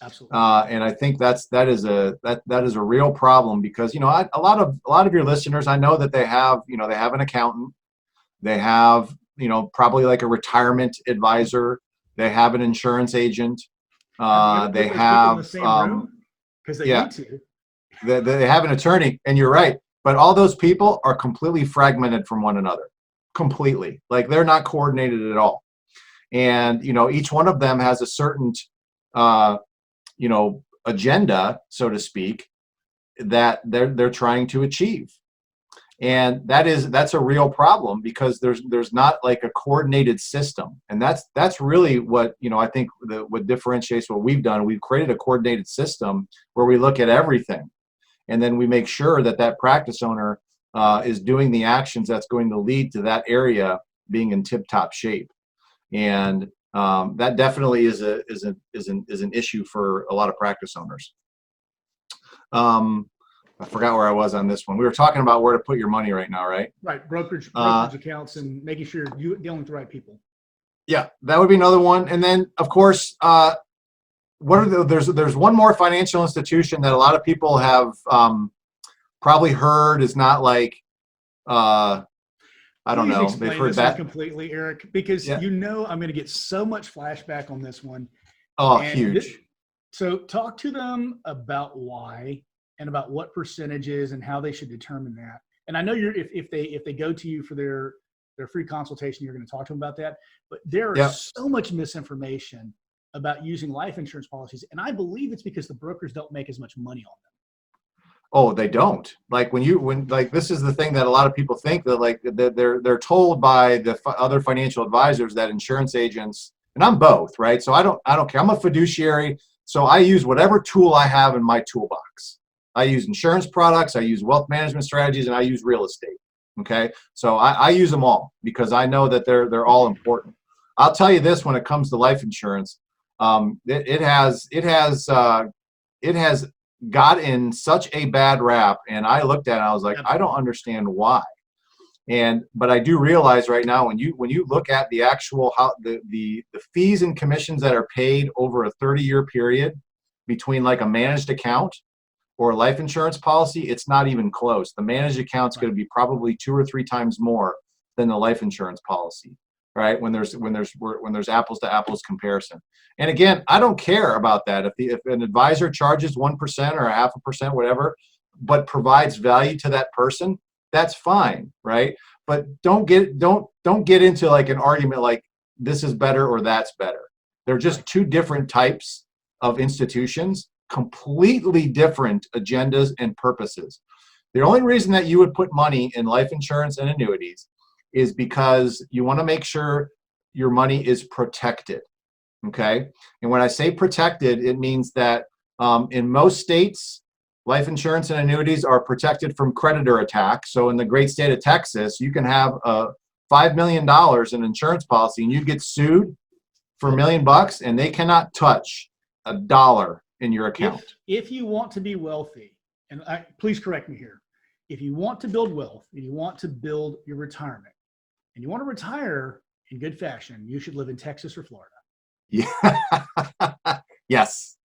B: Absolutely.
C: And I think that is a real problem because, a lot of your listeners, I know that they have an accountant, they have, probably like a retirement advisor, they have an insurance agent, they have,
B: because they need to.
C: They have an attorney, and you're right. But all those people are completely fragmented from one another, completely. Like they're not coordinated at all. And, each one of them has a certain, agenda, so to speak, that they're trying to achieve. And that's a real problem because there's not like a coordinated system. And that's really what, I think what differentiates what we've done. We've created a coordinated system where we look at everything. And then we make sure that practice owner is doing the actions that's going to lead to that area being in tip-top shape. And that definitely is an issue for a lot of practice owners. I forgot where I was on this one. We were talking about where to put your money right now, right?
B: Right, brokerage accounts and making sure you're dealing with the right people. Yeah,
C: that would be another one. And then, of course, there's one more financial institution that a lot of people have probably heard is not like I don't know. They've heard that
B: completely, Eric, because I'm going to get so much flashback on this one.
C: Oh, huge.
B: So talk to them about why and about what percentages and how they should determine that. And I know if they go to you for their free consultation, you're going to talk to them about that. But there is so much misinformation about using life insurance policies, and I believe it's because the brokers don't make as much money on them.
C: Oh, they don't. Like when this is the thing that a lot of people think that they're told by the other financial advisors that insurance agents, and I'm both, right? So I don't care. I'm a fiduciary. So I use whatever tool I have in my toolbox. I use insurance products, I use wealth management strategies, and I use real estate. Okay, so I use them all because I know that they're all important. I'll tell you this: when it comes to life insurance, it has got in such a bad rap, and I looked at it and I was like, I don't understand why. But I do realize right now, when you look at the actual the fees and commissions that are paid over a 30-year period between like a managed account or a life insurance policy, it's not even close. The managed account's going to be probably 2 or 3 times more than the life insurance policy, right? When there's apples to apples comparison. And again, I don't care about that. If an advisor charges 1% or 0.5%, whatever, but provides value to that person, that's fine, right? But don't get into like an argument like this is better or that's better. They're just two different types of institutions, completely different agendas and purposes. The only reason that you would put money in life insurance and annuities is because you want to make sure your money is protected, okay? And when I say protected, it means that in most states, life insurance and annuities are protected from creditor attack. So in the great state of Texas, you can have $5 million in insurance policy and you get sued for $1 million and they cannot touch a dollar in your account.
B: If you want to be wealthy, and please correct me here, if you want to build wealth and you want to build your retirement and you want to retire in good fashion, you should live in Texas or Florida.
C: Yeah. Yes.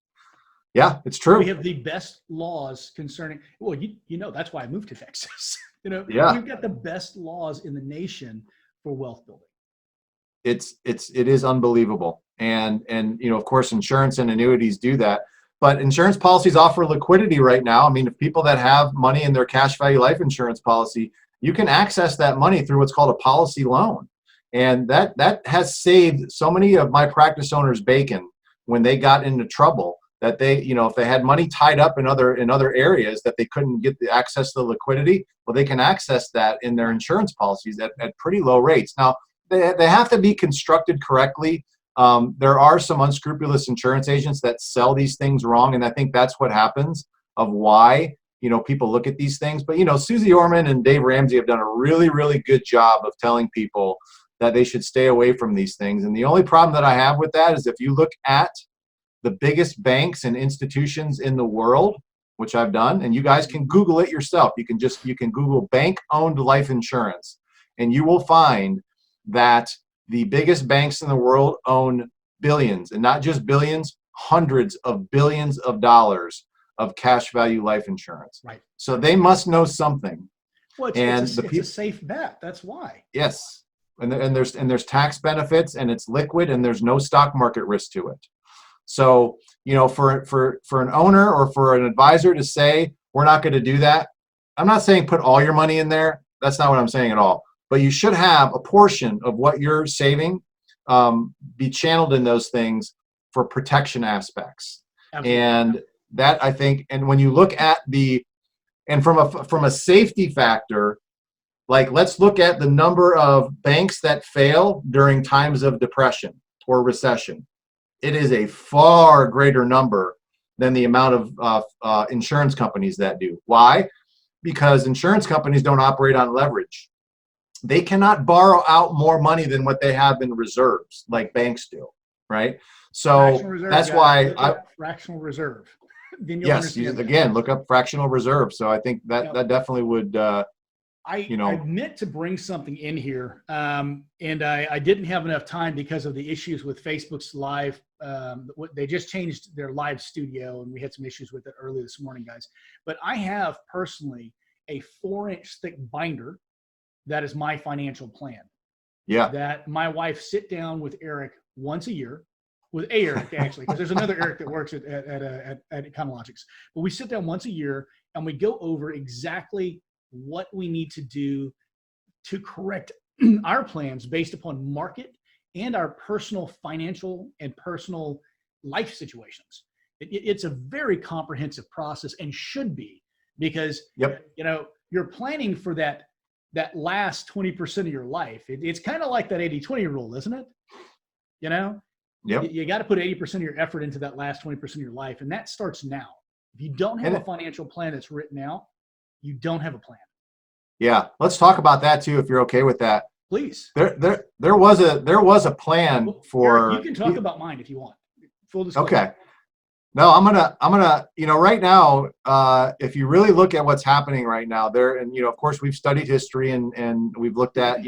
C: Yeah, it's true.
B: We have the best laws concerning, well, you know, that's why I moved to Texas.
C: Yeah.
B: We've got the best laws in the nation for wealth building.
C: It is unbelievable. And of course, insurance and annuities do that. But insurance policies offer liquidity right now. I mean, if people that have money in their cash value life insurance policy, you can access that money through what's called a policy loan. And that has saved so many of my practice owners bacon when they got into trouble, that they, if they had money tied up in other areas that they couldn't get the access to the liquidity, well, they can access that in their insurance policies at pretty low rates. Now, they have to be constructed correctly. There are some unscrupulous insurance agents that sell these things wrong, and I think that's what happens of why people look at these things. But Susie Orman and Dave Ramsey have done a really, really good job of telling people that they should stay away from these things. And the only problem that I have with that is if you look at the biggest banks and institutions in the world, which I've done, and you guys can Google it yourself. You can Google bank-owned life insurance, and you will find that the biggest banks in the world own billions, and not just billions, hundreds of billions of dollars of cash value life insurance.
B: Right.
C: So they must know something.
B: Well, it's a safe bet. That's why.
C: Yes, and there's tax benefits, and it's liquid, and there's no stock market risk to it. So for an owner or for an advisor to say we're not going to do that, I'm not saying put all your money in there. That's not what I'm saying at all. But you should have a portion of what you're saving be channeled in those things for protection aspects. Absolutely. And that, I think, and when you look at from a safety factor, like let's look at the number of banks that fail during times of depression or recession. It is a far greater number than the amount of insurance companies that do. Why? Because insurance companies don't operate on leverage. They cannot borrow out more money than what they have in reserves like banks do, right? So that's why
B: fractional reserve. Then you'll
C: yes, again, look up fractional reserve. So I think that definitely would.
B: I meant to bring something in here, and I didn't have enough time because of the issues with Facebook's live. They just changed their live studio, and we had some issues with it early this morning, guys. But I have personally a 4-inch thick binder. That is my financial plan.
C: Yeah.
B: That my wife sit down with Eric once a year, with Eric actually, because there's another Eric that works at Econologics. But we sit down once a year and we go over exactly what we need to do to correct our plans based upon market and our personal financial and personal life situations. It's a very comprehensive process and should be, because you're planning for that last 20% of your life. It's kind of like that 80-20 rule, isn't it?
C: Yep.
B: You got to put 80% of your effort into that last 20% of your life. And that starts now. If you don't have a financial plan that's written out, you don't have a plan.
C: Yeah. Let's talk about that too, if you're okay with that.
B: Please.
C: There was a plan for.
B: Eric, you can talk about mine if you want. Full disclosure.
C: Okay. No, I'm gonna, right now, if you really look at what's happening right now there, and, of course we've studied history and we've looked at,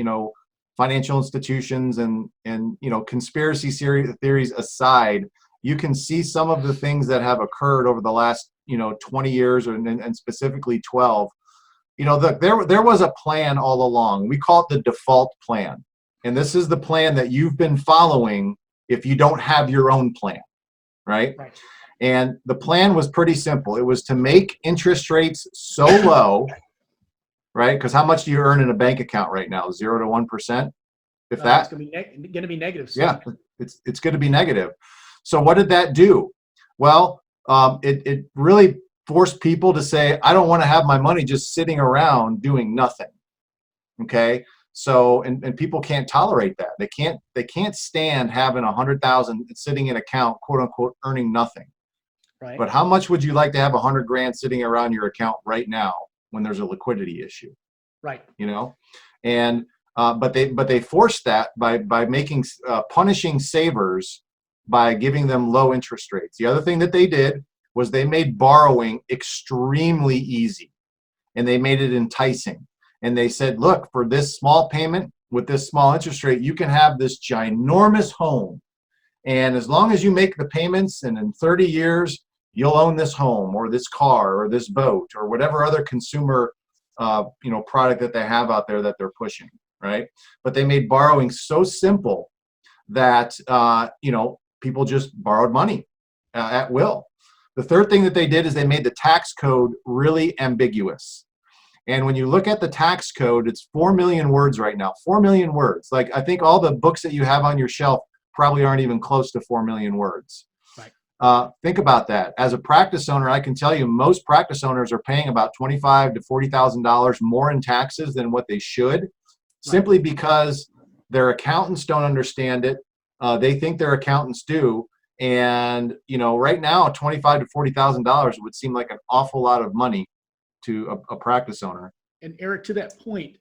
C: financial institutions and conspiracy theories aside, you can see some of the things that have occurred over the last, 20 years and specifically 12. There was a plan all along. We call it the default plan. And this is the plan that you've been following if you don't have your own plan, right?
B: Right.
C: And the plan was pretty simple. It was to make interest rates so low, right? Because how much do you earn in a bank account right now? 0 to 1%? If that?
B: It's going to be negative. Soon.
C: Yeah, it's going to be negative. So what did that do? Well, it really forced people to say, I don't want to have my money just sitting around doing nothing. Okay. So, and people can't tolerate that. They can't stand having 100,000 sitting in account, quote unquote, earning nothing.
B: Right.
C: But how much would you like to have 100 grand sitting around your account right now when there's a liquidity issue?
B: Right.
C: And but they forced that by making punishing savers by giving them low interest rates. The other thing that they did was they made borrowing extremely easy, and they made it enticing. And they said, look, for this small payment with this small interest rate, you can have this ginormous home. And as long as you make the payments, and in 30 years, you'll own this home or this car or this boat or whatever other consumer product that they have out there that they're pushing, right? But they made borrowing so simple that people just borrowed money at will. The third thing that they did is they made the tax code really ambiguous. And when you look at the tax code, it's 4 million words right now. 4 million words. Like, I think all the books that you have on your shelf probably aren't even close to 4 million words.
B: Right.
C: Think about that. As a practice owner, I can tell you most practice owners are paying about $25,000 to $40,000 more in taxes than what they should, simply because their accountants don't understand it. They think their accountants do. And, right now, $25,000 to $40,000 would seem like an awful lot of money to a practice owner.
B: And Eric, to that point,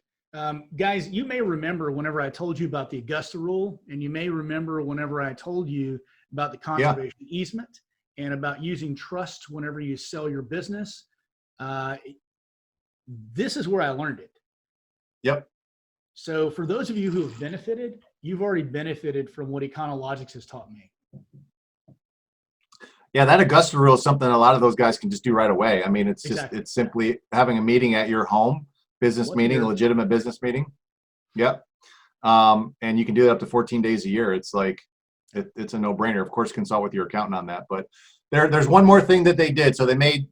B: guys, you may remember whenever I told you about the Augusta rule, and you may remember whenever I told you about the conservation easement and about using trust whenever you sell your business. This is where I learned it.
C: Yep.
B: So for those of you who have benefited, you've already benefited from what EconoLogics has taught me.
C: Yeah, that Augusta rule is something a lot of those guys can just do right away. I mean, it's
B: Exactly.
C: it's simply having a meeting at your home, business meeting, a legitimate business meeting. Yep. And you can do that up to 14 days a year. It's like, it's a no-brainer. Of course, consult with your accountant on that. But there's one more thing that they did. So they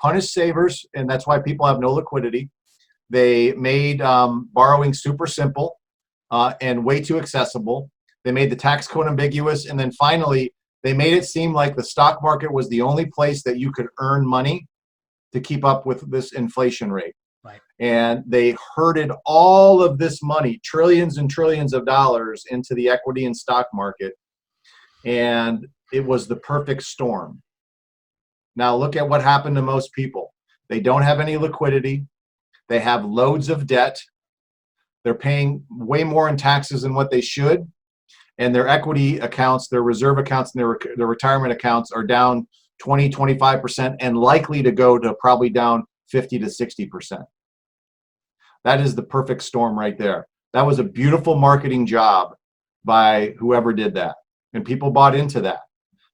C: punished savers, and that's why people have no liquidity. They made borrowing super simple and way too accessible. They made the tax code ambiguous, and then finally, they made it seem like the stock market was the only place that you could earn money to keep up with this inflation rate.
B: Right.
C: And they herded all of this money, trillions and trillions of dollars, into the equity and stock market. And it was the perfect storm. Now look at what happened to most people. They don't have any liquidity. They have loads of debt. They're paying way more in taxes than what they should. And their equity accounts, their reserve accounts, and their retirement accounts are down 20, 25% and likely to go to probably down 50 to 60%. That is the perfect storm right there. That was a beautiful marketing job by whoever did that. And people bought into that.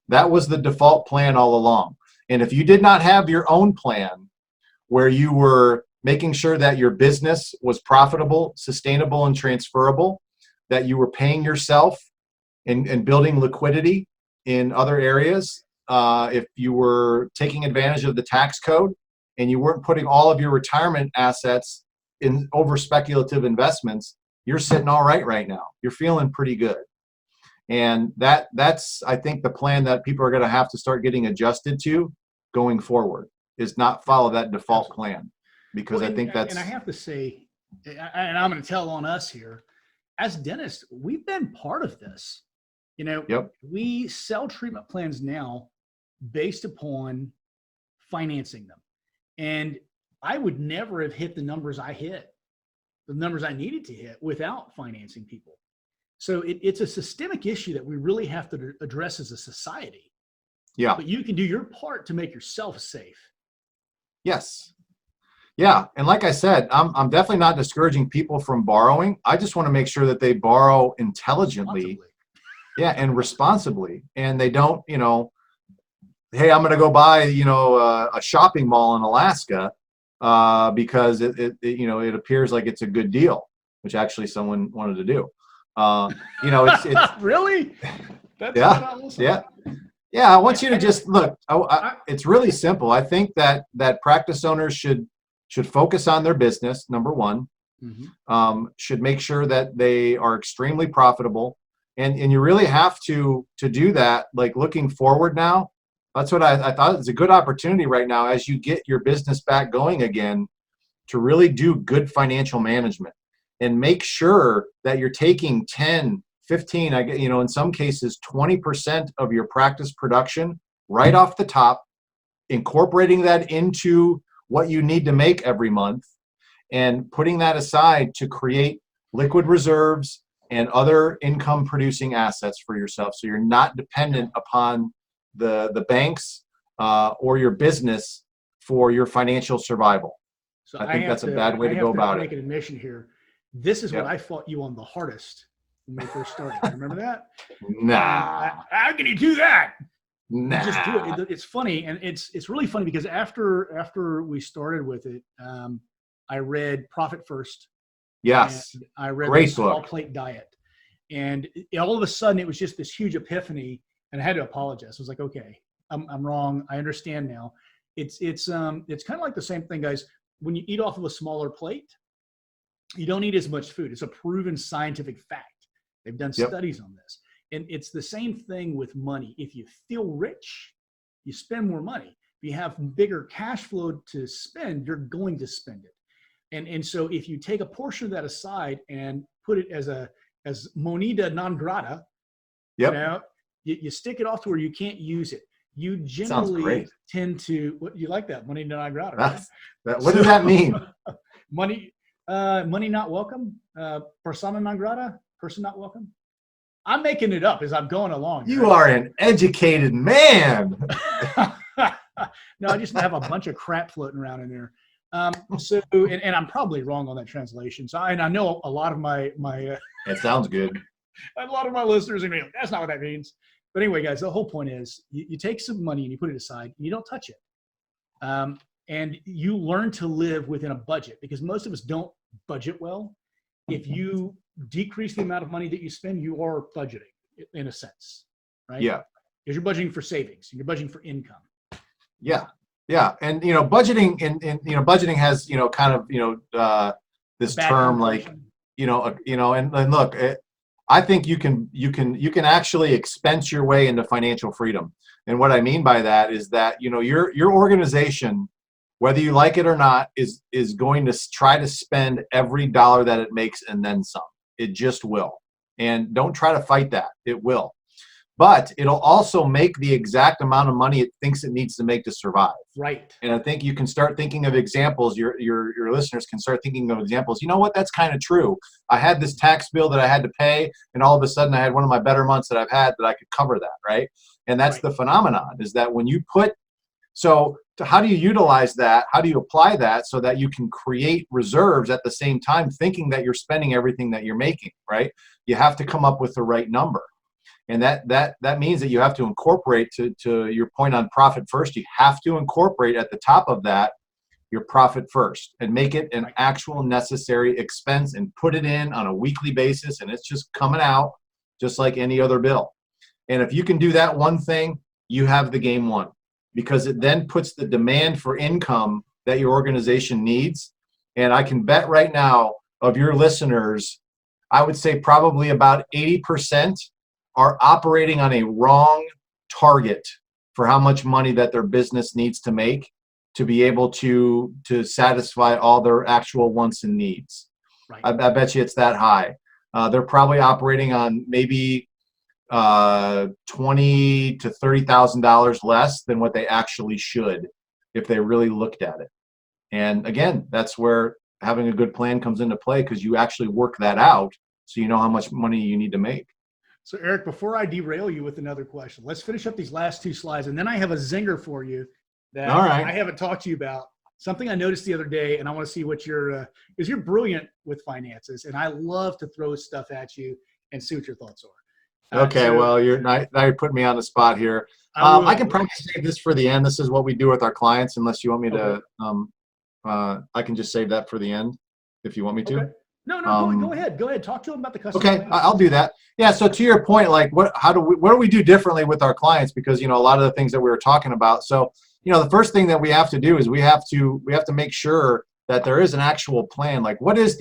C: That was the default plan all along. And if you did not have your own plan where you were making sure that your business was profitable, sustainable, and transferable, that you were paying yourself and building liquidity in other areas, if you were taking advantage of the tax code and you weren't putting all of your retirement assets in over speculative investments, you're sitting all right now. You're feeling pretty good. And that's, I think, the plan that people are going to have to start getting adjusted to going forward, is not follow that default plan. Because I think that's...
B: And I have to say, and I'm going to tell on us here, as dentists, we've been part of this.
C: Yep.
B: We sell treatment plans now based upon financing them. And I would never have hit the numbers I hit, the numbers I needed to hit without financing people. So it's a systemic issue that we really have to address as a society.
C: Yeah.
B: But you can do your part to make yourself safe.
C: Yes. Yeah. And like I said, I'm definitely not discouraging people from borrowing. I just want to make sure that they borrow intelligently. Yeah. And responsibly. And they don't, hey, I'm going to go buy, a shopping mall in Alaska because it appears like it's a good deal, which actually someone wanted to do. It's
B: really? That's
C: yeah.
B: awesome.
C: Yeah. Yeah. I want you to just look, it's really simple. I think that practice owners should focus on their business. Number one, should make sure that they are extremely profitable. And you really have to do that, like looking forward now. That's what I thought it's a good opportunity right now as you get your business back going again to really do good financial management and make sure that you're taking 10, 15, in some cases, 20% of your practice production right off the top, incorporating that into what you need to make every month and putting that aside to create liquid reserves and other income producing assets for yourself. So you're not dependent upon the banks or your business for your financial survival.
B: So
C: I think that's a bad way to go about it.
B: Make an admission here. This is what I fought you on the hardest when we first started. Remember that?
C: Nah.
B: How can you do that?
C: Nah.
B: Just do it. It's funny, and it's really funny because after we started with it, I read Profit First.
C: Yes.
B: And I read
C: Great
B: the Small
C: book.
B: Plate Diet, and all of a sudden it was just this huge epiphany. And I had to apologize. I was like, okay, I'm wrong. I understand now. It's kind of like the same thing, guys. When you eat off of a smaller plate, you don't eat as much food. It's a proven scientific fact. They've done studies on this. And it's the same thing with money. If you feel rich, you spend more money. If you have bigger cash flow to spend, you're going to spend it. And so if you take a portion of that aside and put it as moneda non grata, you stick it off to where you can't use it. You generally tend to, you like that, money non grata, right?
C: What does that mean?
B: Money not welcome, persona non grata, person not welcome. I'm making it up as I'm going along.
C: You are an educated man.
B: No, I just have a bunch of crap floating around in there. And I'm probably wrong on that translation. So, and I know a lot of my
C: It sounds good.
B: A lot of my listeners are going to be like, that's not what that means. But anyway, guys, the whole point is you take some money and you put it aside and you don't touch it. And you learn to live within a budget because most of us don't budget well. If you decrease the amount of money that you spend, you are budgeting in a sense, right?
C: Yeah.
B: Because you're budgeting for savings and you're budgeting for income.
C: Yeah. Yeah. And, budgeting and budgeting has, kind of, this term like, and look, I think you can actually expense your way into financial freedom. And what I mean by that is that, your organization, whether you like it or not, is going to try to spend every dollar that it makes and then some. It just will. And don't try to fight that. It will. But it'll also make the exact amount of money it thinks it needs to make to survive.
B: Right.
C: And I think you can start thinking of examples. Your listeners can start thinking of examples. You know what? That's kind of true. I had this tax bill that I had to pay, and all of a sudden I had one of my better months that I've had that I could cover that, right? And that's the phenomenon, is that when you how do you utilize that? How do you apply that so that you can create reserves at the same time, thinking that you're spending everything that you're making, right? You have to come up with the right number. And that means that you have to incorporate, to your point on profit first, you have to incorporate at the top of that your profit first and make it an actual necessary expense and put it in on a weekly basis, and it's just coming out just like any other bill. And if you can do that one thing, you have the game won, because it then puts the demand for income that your organization needs. And I can bet right now of your listeners, I would say probably about 80% are operating on a wrong target for how much money that their business needs to make to be able to satisfy all their actual wants and needs. Right. I bet you it's that high. they're probably operating on maybe $20,000 to $30,000 less than what they actually should if they really looked at it. And again, that's where having a good plan comes into play, because you actually work that out so you know how much money you need to make.
B: So Eric, before I derail you with another question, let's finish up these last two slides, and then I have a zinger for you that
C: All right.
B: I haven't talked to you about. Something I noticed the other day, and I want to see what because you're brilliant with finances, and I love to throw stuff at you and see what your thoughts are.
C: Okay, well, now you're putting me on the spot here. I can probably save this for the end. This is what we do with our clients, unless you want me to. I can just save that for the end if you want me to.
B: Okay. No, go ahead. Go ahead. Talk to them about the customer.
C: Okay, I'll do that. Yeah. So to your point, like what do we do differently with our clients? Because a lot of the things that we were talking about. So the first thing that we have to do is we have to make sure that there is an actual plan. Like what is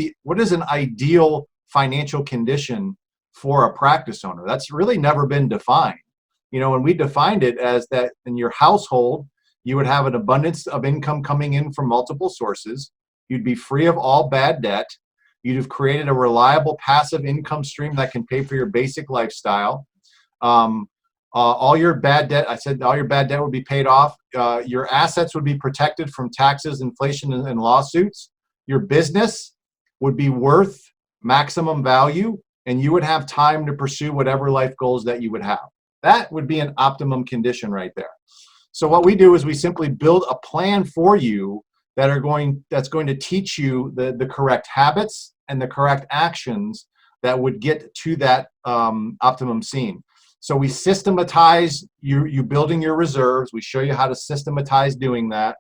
C: an ideal financial condition for a practice owner? That's really never been defined. When we defined it as that in your household, you would have an abundance of income coming in from multiple sources. You'd be free of all bad debt. You'd have created a reliable passive income stream that can pay for your basic lifestyle. All your bad debt, all your bad debt would be paid off. Your assets would be protected from taxes, inflation, and lawsuits. Your business would be worth maximum value, and you would have time to pursue whatever life goals that you would have. That would be an optimum condition right there. So what we do is we simply build a plan for you that's going to teach you the correct habits and the correct actions that would get to that optimum scene. So we systematize you building your reserves. We show you how to systematize doing that.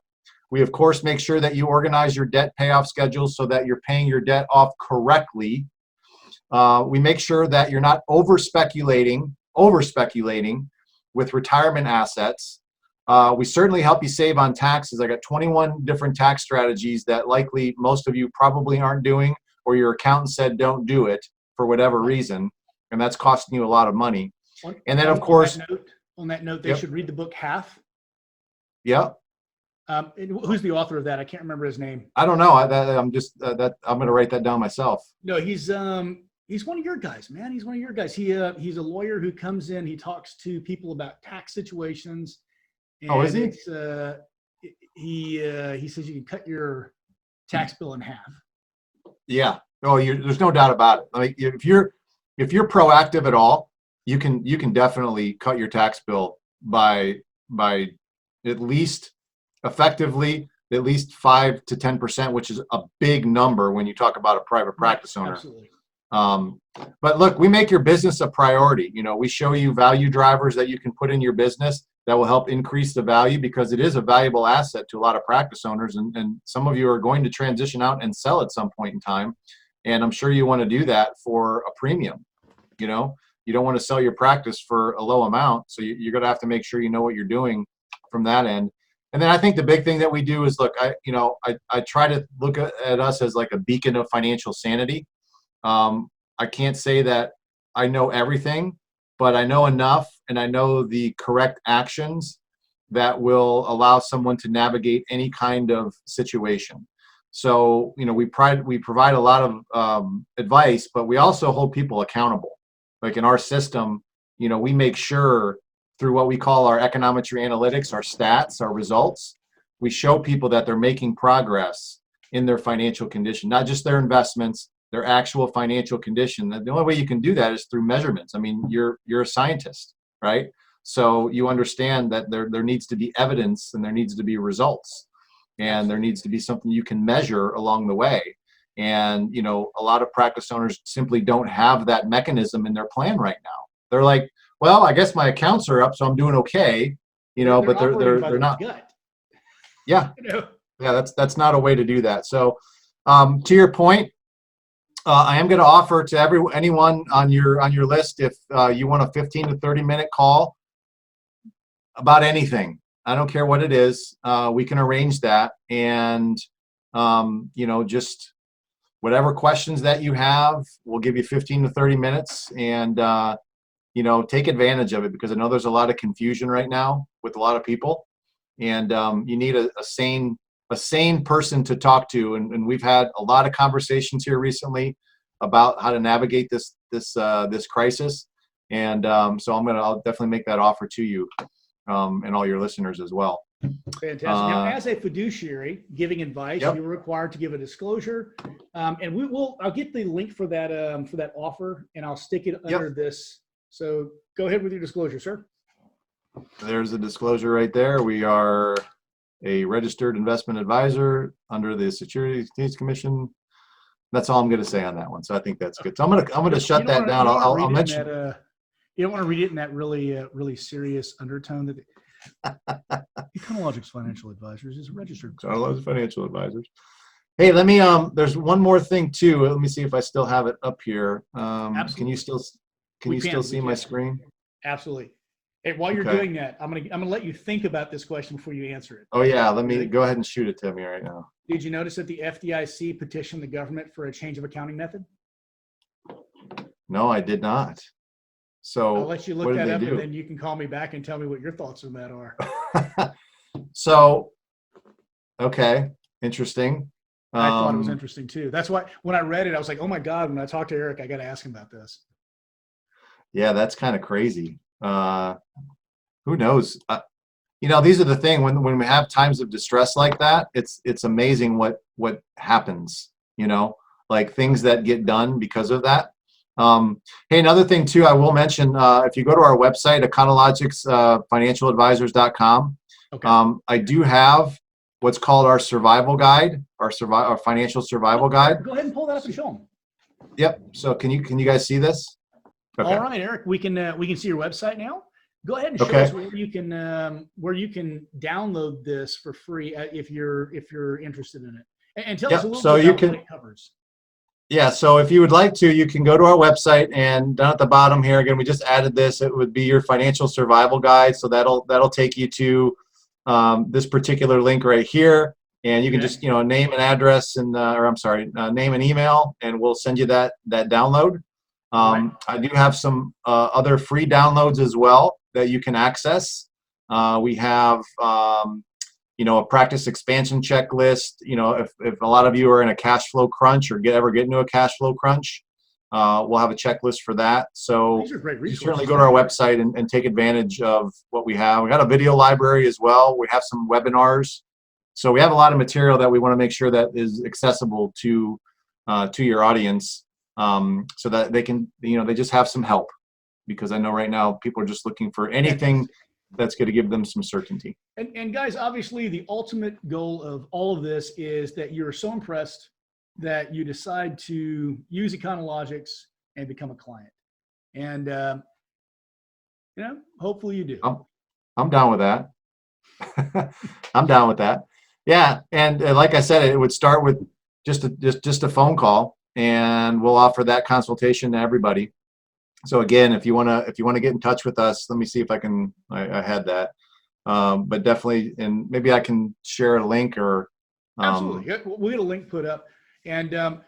C: We, of course, make sure that you organize your debt payoff schedules so that you're paying your debt off correctly. We make sure that you're not over speculating with retirement assets. We certainly help you save on taxes. I got 21 different tax strategies that likely most of you probably aren't doing, or your accountant said don't do it for whatever reason, and that's costing you a lot of money. And then, of course,
B: on that note, they should read the book Half.
C: Yeah.
B: Who's the author of that? I can't remember his name.
C: I don't know. I'm going to write that down myself.
B: No, he's one of your guys, man. He's one of your guys. He's a lawyer who comes in. He talks to people about tax situations. And
C: is he?
B: He says you can cut your tax bill in half.
C: Yeah. Oh, there's no doubt about it. Like if you're proactive at all, you can definitely cut your tax bill by at least effectively at least 5 to 10%, which is a big number when you talk about a private practice owner.
B: Absolutely.
C: But look, we make your business a priority. We show you value drivers that you can put in your business that will help increase the value, because it is a valuable asset to a lot of practice owners. And some of you are going to transition out and sell at some point in time. And I'm sure you want to do that for a premium. You don't want to sell your practice for a low amount. So you're going to have to make sure you know what you're doing from that end. And then I think the big thing that we do is, look, I try to look at us as like a beacon of financial sanity. I can't say that I know everything, but I know enough, and I know the correct actions that will allow someone to navigate any kind of situation. So, we provide a lot of advice, but we also hold people accountable. Like in our system, we make sure through what we call our econometry analytics, our stats, our results, we show people that they're making progress in their financial condition, not just their investments, their actual financial condition. The only way you can do that is through measurements. I mean, you're a scientist, right? So you understand that there needs to be evidence, and there needs to be results, and there needs to be something you can measure along the way. And, a lot of practice owners simply don't have that mechanism in their plan right now. They're like, well, I guess my accounts are up, so I'm doing okay, but they're not.
B: Gut.
C: Yeah. Yeah, that's not a way to do that. So to your point, I am going to offer to anyone on your list, if you want a 15 to 30 minute call about anything. I don't care what it is. We can arrange that, and just whatever questions that you have, we'll give you 15 to 30 minutes, and take advantage of it, because I know there's a lot of confusion right now with a lot of people, and you need a sane person to talk to. And we've had a lot of conversations here recently about how to navigate this crisis. And so I'll definitely make that offer to you and all your listeners as well.
B: Fantastic. Now, as a fiduciary giving advice,
C: Yep.
B: you're required to give a disclosure, and I'll get the link for that offer, and I'll stick it under this. So go ahead with your disclosure, sir.
C: There's a disclosure right there. We are a registered investment advisor under the Securities and Exchange Commission. That's all I'm going to say on that one. So I think that's good. So I'm going to shut that down. I'll mention.
B: You don't want to read it in that really serious undertone that Econologics Financial Advisors is registered.
C: Econologics Financial Advisors. Hey, let me. There's one more thing too. Let me see if I still have it up here.
B: Absolutely.
C: Can you still see my screen?
B: Absolutely. Hey, while you're doing that, I'm gonna let you think about this question before you answer it.
C: Oh yeah, let me go ahead and shoot it to me right now.
B: Did you notice that the FDIC petitioned the government for a change of accounting method?
C: No, I did not. So
B: I'll let you look that up, and then you can call me back and tell me what your thoughts on that are.
C: So, okay, interesting.
B: I thought it was interesting too. That's why when I read it, I was like, "Oh my God!" When I talked to Eric, I got to ask him about this.
C: Yeah, that's kind of crazy. Who knows? These are the thing when we have times of distress like that. It's amazing what happens. Like things that get done because of that. Hey, another thing too, I will mention, if you go to our website, Econologics Financial Advisors.com, I do have what's called our survival guide, our financial survival guide.
B: Go ahead and pull that up and show them.
C: Yep. So can you guys see this? Okay.
B: All right, Eric, we can see your website now. Go ahead and show us where you can download this for free if you're interested in it, and tell us a little bit about what it covers.
C: Yeah, so if you would like to, you can go to our website, and down at the bottom here, again, we just added this. It would be your financial survival guide. So that'll take you to this particular link right here, and you can just name an address and name an email, and we'll send you that download. I do have some other free downloads as well that you can access. We have a practice expansion checklist. If a lot of you are in a cash flow crunch or ever get into a cash flow crunch, we'll have a checklist for that. So
B: these are great resources.
C: You certainly go to our website and take advantage of what we have. We got a video library as well. We have some webinars. So we have a lot of material that we want to make sure that is accessible to your audience, so that they can, they just have some help, because I know right now people are just looking for anything that's going to give them some certainty.
B: And guys, obviously the ultimate goal of all of this is that you're so impressed that you decide to use EconoLogics and become a client. And, hopefully you do.
C: I'm down with that. I'm down with that. Yeah. And like I said, it would start with just a phone call, and we'll offer that consultation to everybody. So again, if you want to get in touch with us, let me see if I had that. But definitely, and maybe I can share a link or.
B: Absolutely. We'll get a link put up. And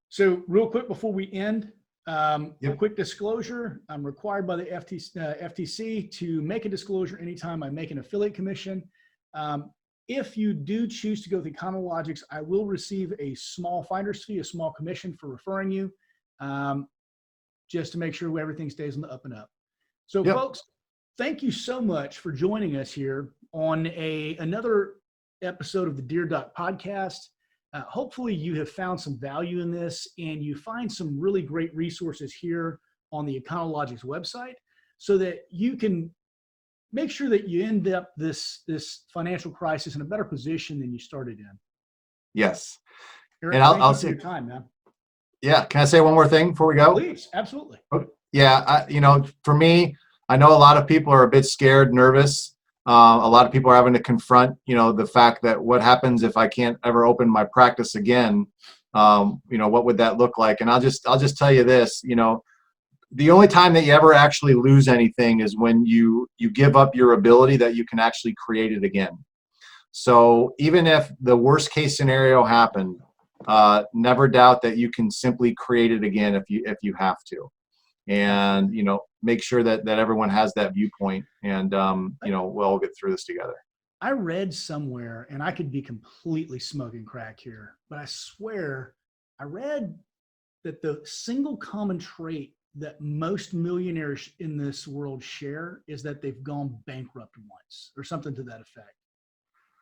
B: so real quick before we end, a quick disclosure. I'm required by the FTC to make a disclosure anytime I make an affiliate commission. If you do choose to go with EconoLogics, I will receive a small finder's fee, a small commission for referring you, just to make sure everything stays on the up and up. So folks, thank you so much for joining us here on another episode of the Dear Doc podcast. Hopefully you have found some value in this, and you find some really great resources here on the EconoLogics website, so that you can make sure that you end up this financial crisis in a better position than you started in.
C: Yes.
B: Eric,
C: and I'll say
B: your time, man.
C: Yeah. Can I say one more thing before we go?
B: Please. Absolutely.
C: Yeah. For me, I know a lot of people are a bit scared, nervous. A lot of people are having to confront, the fact that what happens if I can't ever open my practice again? What would that look like? And I'll just tell you this, the only time that you ever actually lose anything is when you give up your ability that you can actually create it again. So even if the worst case scenario happened, never doubt that you can simply create it again if you have to. And make sure that everyone has that viewpoint, and we'll all get through this together.
B: I read somewhere, and I could be completely smoking crack here, but I swear I read that the single common trait that most millionaires in this world share is that they've gone bankrupt once or something to that effect.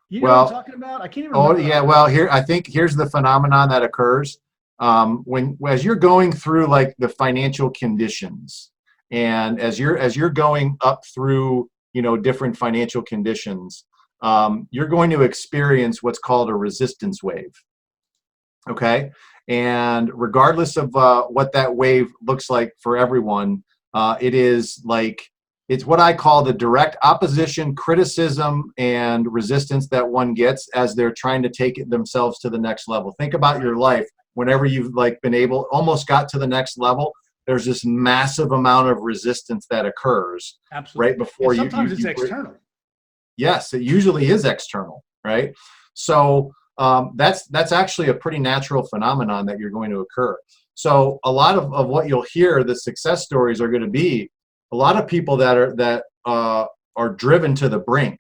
B: You know what I'm
C: Well,
B: talking about? I can't even
C: oh
B: remember.
C: yeah. Well, I think here's the phenomenon that occurs as you're going through like the financial conditions, and as you're going up through different financial conditions, you're going to experience what's called a resistance wave. Okay, and regardless of what that wave looks like for everyone, it's what I call the direct opposition, criticism, and resistance that one gets as they're trying to take it themselves to the next level. Think about your life. Whenever you've almost got to the next level, there's this massive amount of resistance that occurs.
B: Absolutely.
C: Right before
B: and sometimes it's external.
C: Yes, it usually is external, right? So that's actually a pretty natural phenomenon that you're going to occur. So a lot of what you'll hear, the success stories are going to be a lot of people that are driven to the brink,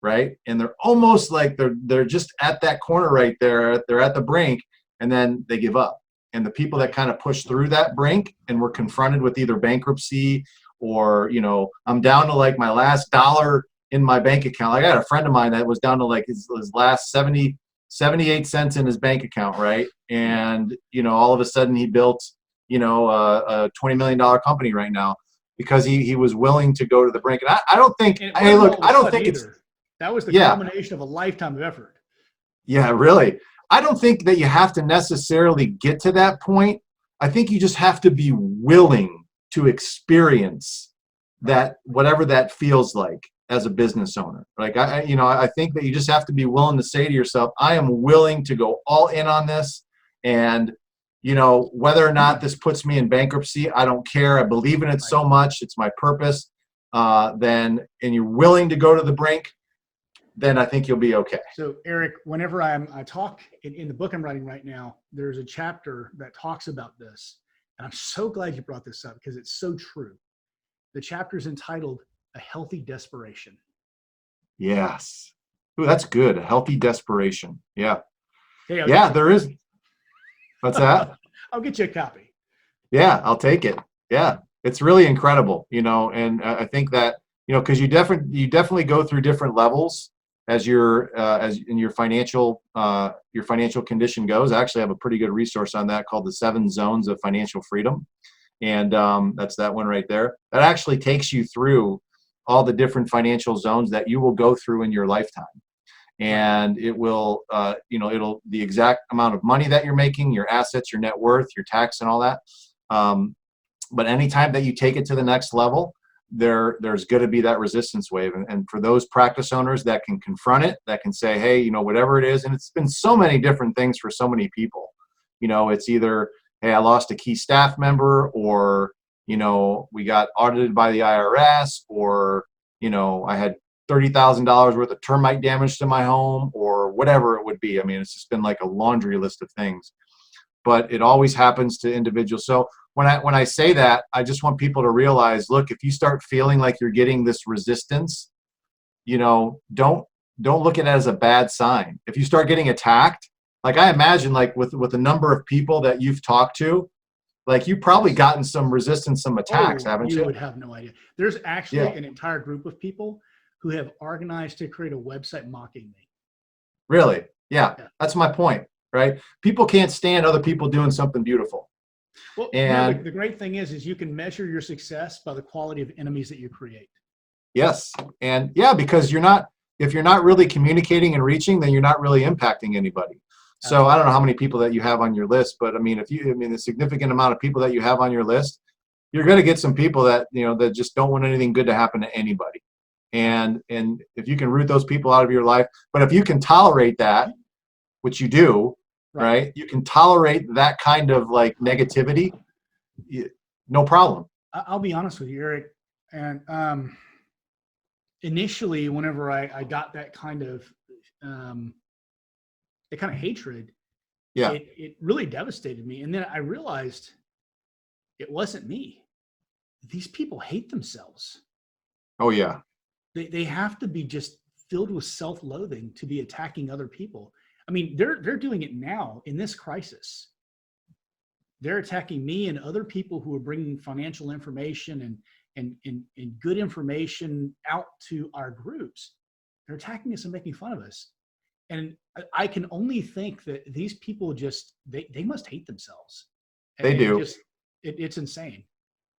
C: right? And they're almost like they're just at that corner right there. They're at the brink, and then they give up. And the people that kind of push through that brink and were confronted with either bankruptcy or I'm down to like my last dollar in my bank account. I got a friend of mine that was down to like his last 78 cents in his bank account, right? And all of a sudden he built a $20 million company right now because he was willing to go to the brink. And I don't think, hey, look, I don't think it's,
B: that was the culmination of a lifetime of effort.
C: Yeah, really. I don't think that you have to necessarily get to that point. I think you just have to be willing to experience that, whatever that feels like as a business owner. Like I think that you just have to be willing to say to yourself, I am willing to go all in on this. And whether or not this puts me in bankruptcy, I don't care. I believe in it so much. It's my purpose. And you're willing to go to the brink, then I think you'll be okay.
B: So Eric, whenever I talk in the book I'm writing right now, there's a chapter that talks about this. And I'm so glad you brought this up because it's so true. The chapter is entitled A Healthy Desperation.
C: Yes. Ooh, that's good. A healthy desperation. Yeah.
B: Hey,
C: yeah, there is. What's that?
B: I'll get you a copy.
C: Yeah, I'll take it. Yeah. It's really incredible, and I think that, because you definitely go through different levels as as in your financial condition goes. I actually have a pretty good resource on that called the 7 Zones of Financial Freedom. And that's that one right there. That actually takes you through all the different financial zones that you will go through in your lifetime. And it will, it'll the exact amount of money that you're making, your assets, your net worth, your tax, and all that. But anytime that you take it to the next level, there's going to be that resistance wave. And for those practice owners that can confront it, that can say, hey, whatever it is, and it's been so many different things for so many people. It's either, hey, I lost a key staff member, or, we got audited by the IRS, or, I had $30,000 worth of termite damage to my home, or whatever it would be. I mean, it's just been like a laundry list of things, but it always happens to individuals. So when I say that, I just want people to realize, look, if you start feeling like you're getting this resistance, don't look at it as a bad sign. If you start getting attacked, like I imagine, like with the number of people that you've talked to, like you've probably gotten some resistance, some attacks, haven't you?
B: You would have no idea. There's actually an entire group of people who have organized to create a website mocking me.
C: Really? Yeah. That's my point, right? People can't stand other people doing something beautiful.
B: Well, and the great thing is you can measure your success by the quality of enemies that you create.
C: Yes. And because if you're not really communicating and reaching, then you're not really impacting anybody. So I don't know how many people that you have on your list, but the significant amount of people that you have on your list, you're going to get some people that, that just don't want anything good to happen to anybody. And if you can root those people out of your life, but if you can tolerate that, which you do, right? You can tolerate that kind of like negativity, no problem.
B: I'll be honest with you, Eric. And initially, whenever I got that kind of hatred, it really devastated me. And then I realized it wasn't me. These people hate themselves.
C: Oh yeah.
B: They have to be just filled with self-loathing to be attacking other people. I mean, they're doing it now in this crisis. they're attacking me and other people who are bringing financial information and good information out to our groups. They're attacking us and making fun of us. And I can only think that these people just, they must hate themselves.
C: They do.
B: It's insane.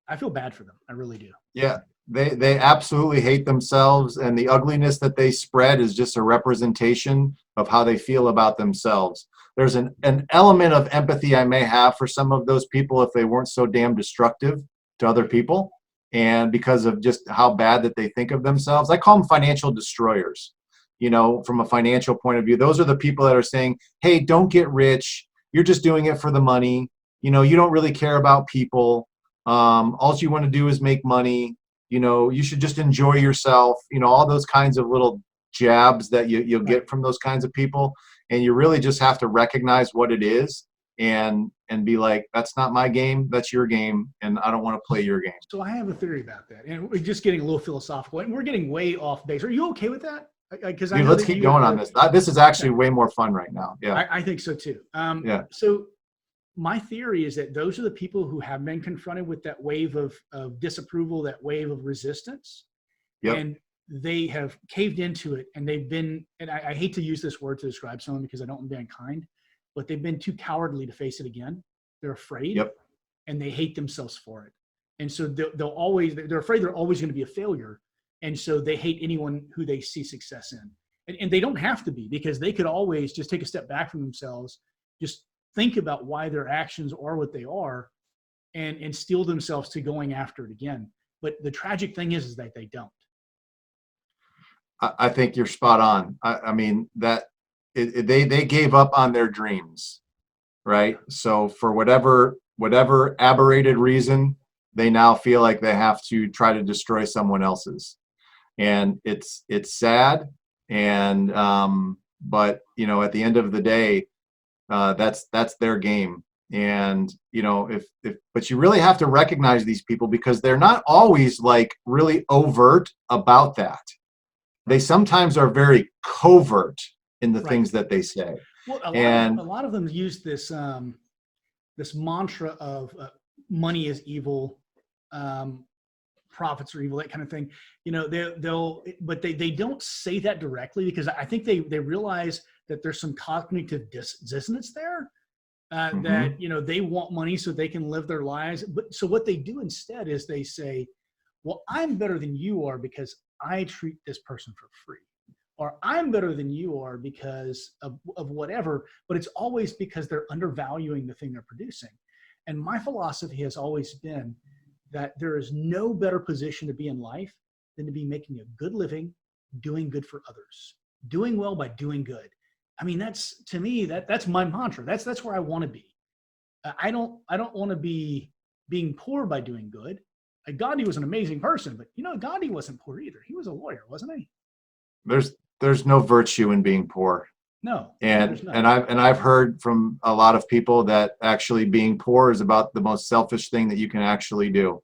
B: I feel bad for them. I really do.
C: Yeah, they absolutely hate themselves, and the ugliness that they spread is just a representation of how they feel about themselves. There's an element of empathy I may have for some of those people if they weren't so damn destructive to other people, and because of just how bad that they think of themselves. I call them financial destroyers. You know, from a financial point of view, those are the people that are saying, hey, don't get rich. You're just doing it for the money. You know, you don't really care about people. All you want to do is make money. You know, you should just enjoy yourself. You know, all those kinds of little jabs that you'll get from those kinds of people. And you really just have to recognize what it is and be like, that's not my game, that's your game, and I don't want to play your game.
B: So I have a theory about that. And we're just getting a little philosophical, and we're getting way off base. Are you okay with that?
C: Dude, let's keep going on this. This is actually way more fun right now. Yeah,
B: I think so too.
C: Yeah.
B: So my theory is that those are the people who have been confronted with that wave of disapproval, that wave of resistance.
C: Yep.
B: And they have caved into it, and they've been, and I hate to use this word to describe someone because I don't want to be unkind, but they've been too cowardly to face it again. They're afraid.
C: Yep.
B: And they hate themselves for it. And so they're afraid they're always going to be a failure. And so they hate anyone who they see success in. And they don't have to be, because they could always just take a step back from themselves, just think about why their actions are what they are, and steel themselves to going after it again. But the tragic thing is that they don't.
C: I think you're spot on. I mean, they gave up on their dreams, right? So for whatever aberrated reason, they now feel like they have to try to destroy someone else's. And it's sad. And, but you know, at the end of the day, that's their game. And, you know, but you really have to recognize these people, because they're not always like really overt about that. They sometimes are very covert in the things that they say.
B: Well, a lot of them use this, this mantra of money is evil, profits are evil, that kind of thing. You know, but they don't say that directly, because I think they realize that there's some cognitive dissonance there, that, you know, they want money so they can live their lives. But so what they do instead is they say, well, I'm better than you are because I treat this person for free, or I'm better than you are because of whatever, but it's always because they're undervaluing the thing they're producing. And my philosophy has always been that there is no better position to be in life than to be making a good living, doing good for others, doing well by doing good. I mean, that's, to me, that's my mantra. That's where I want to be. I don't want to be being poor by doing good. Gandhi was an amazing person, but you know, Gandhi wasn't poor either. He was a lawyer, wasn't he?
C: There's no virtue in being poor.
B: No.
C: And I've heard from a lot of people that actually being poor is about the most selfish thing that you can actually do.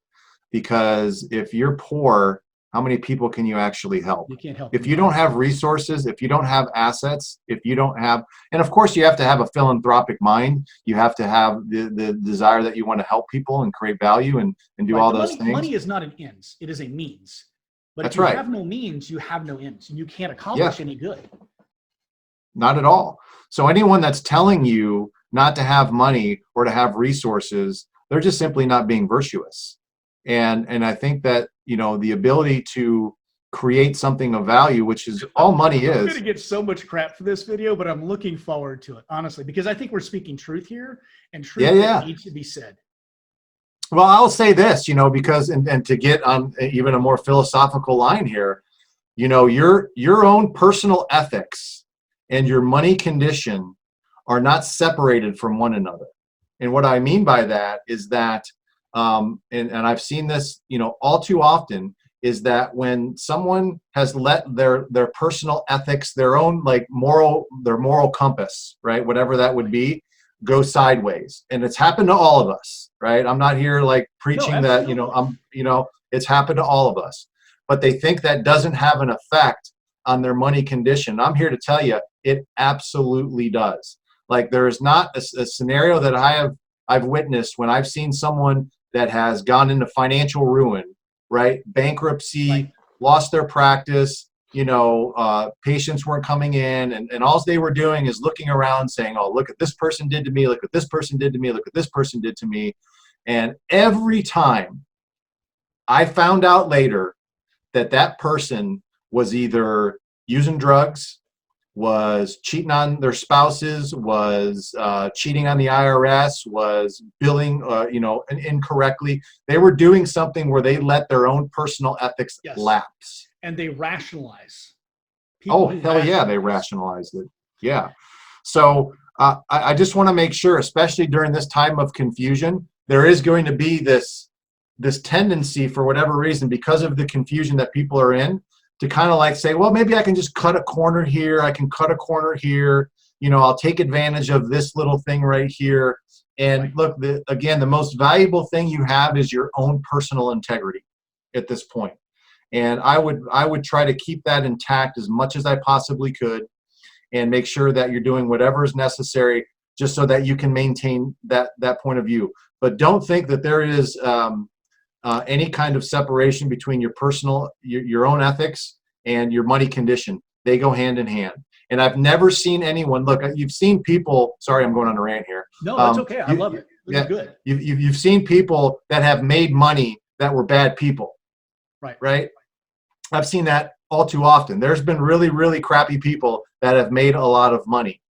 C: Because if you're poor, how many people can you actually help?
B: You can't help.
C: If you don't have resources, if you don't have assets, if you don't have, and of course you have to have a philanthropic mind. You have to have the desire that you want to help people and create value and do all those things.
B: Money is not an ends, it is a means. But
C: That's
B: if you
C: right.
B: have no means, you have no ends, and you can't accomplish any good.
C: Not at all. So anyone that's telling you not to have money or to have resources, they're just simply not being virtuous. And I think that, you know, the ability to create something of value, which is all money is.
B: I'm going to get so much crap for this video, but I'm looking forward to it, honestly, because I think we're speaking truth here, and truth that needs to be said.
C: Well, I'll say this, you know, because, and to get on even a more philosophical line here, you know, your own personal ethics and your money condition are not separated from one another. And what I mean by that is that, and I've seen this, you know, all too often, is that when someone has let their personal ethics, their own like their moral compass, right, whatever that would be, go sideways. And it's happened to all of us, right? I'm not here like preaching that, you know, it's happened to all of us. But they think that doesn't have an effect on their money condition. I'm here to tell you, it absolutely does. Like, there is not a scenario that I have I've witnessed when I've seen someone that has gone into financial ruin, right? Bankruptcy,
B: Right.
C: lost their practice, patients weren't coming in, and all they were doing is looking around saying, oh, look at this person did to me, look what this person did to me, look what this person did to me. And every time I found out later that person was either using drugs, was cheating on their spouses, was cheating on the IRS, was billing, incorrectly. They were doing something where they let their own personal ethics
B: Yes.
C: lapse.
B: And they rationalize.
C: Oh, hell yeah, they rationalized it. Yeah. So I just want to make sure, especially during this time of confusion, there is going to be this tendency, for whatever reason, because of the confusion that people are in, to kind of like say, well, maybe I can just cut a corner here. I can cut a corner here. I'll take advantage of this little thing right here. And
B: Right.
C: look, again, the most valuable thing you have is your own personal integrity at this point. And I would try to keep that intact as much as I possibly could, and make sure that you're doing whatever is necessary just so that you can maintain that point of view. But don't think that there is any kind of separation between your personal, your own ethics and your money condition. They go hand in hand. And I've never seen anyone, look, you've seen people, sorry, I'm going on a rant here.
B: No, that's okay. I love it. This is good.
C: You've seen people that have made money that were bad people. Right? I've seen that all too often. There's been really, really crappy people that have made a lot of money,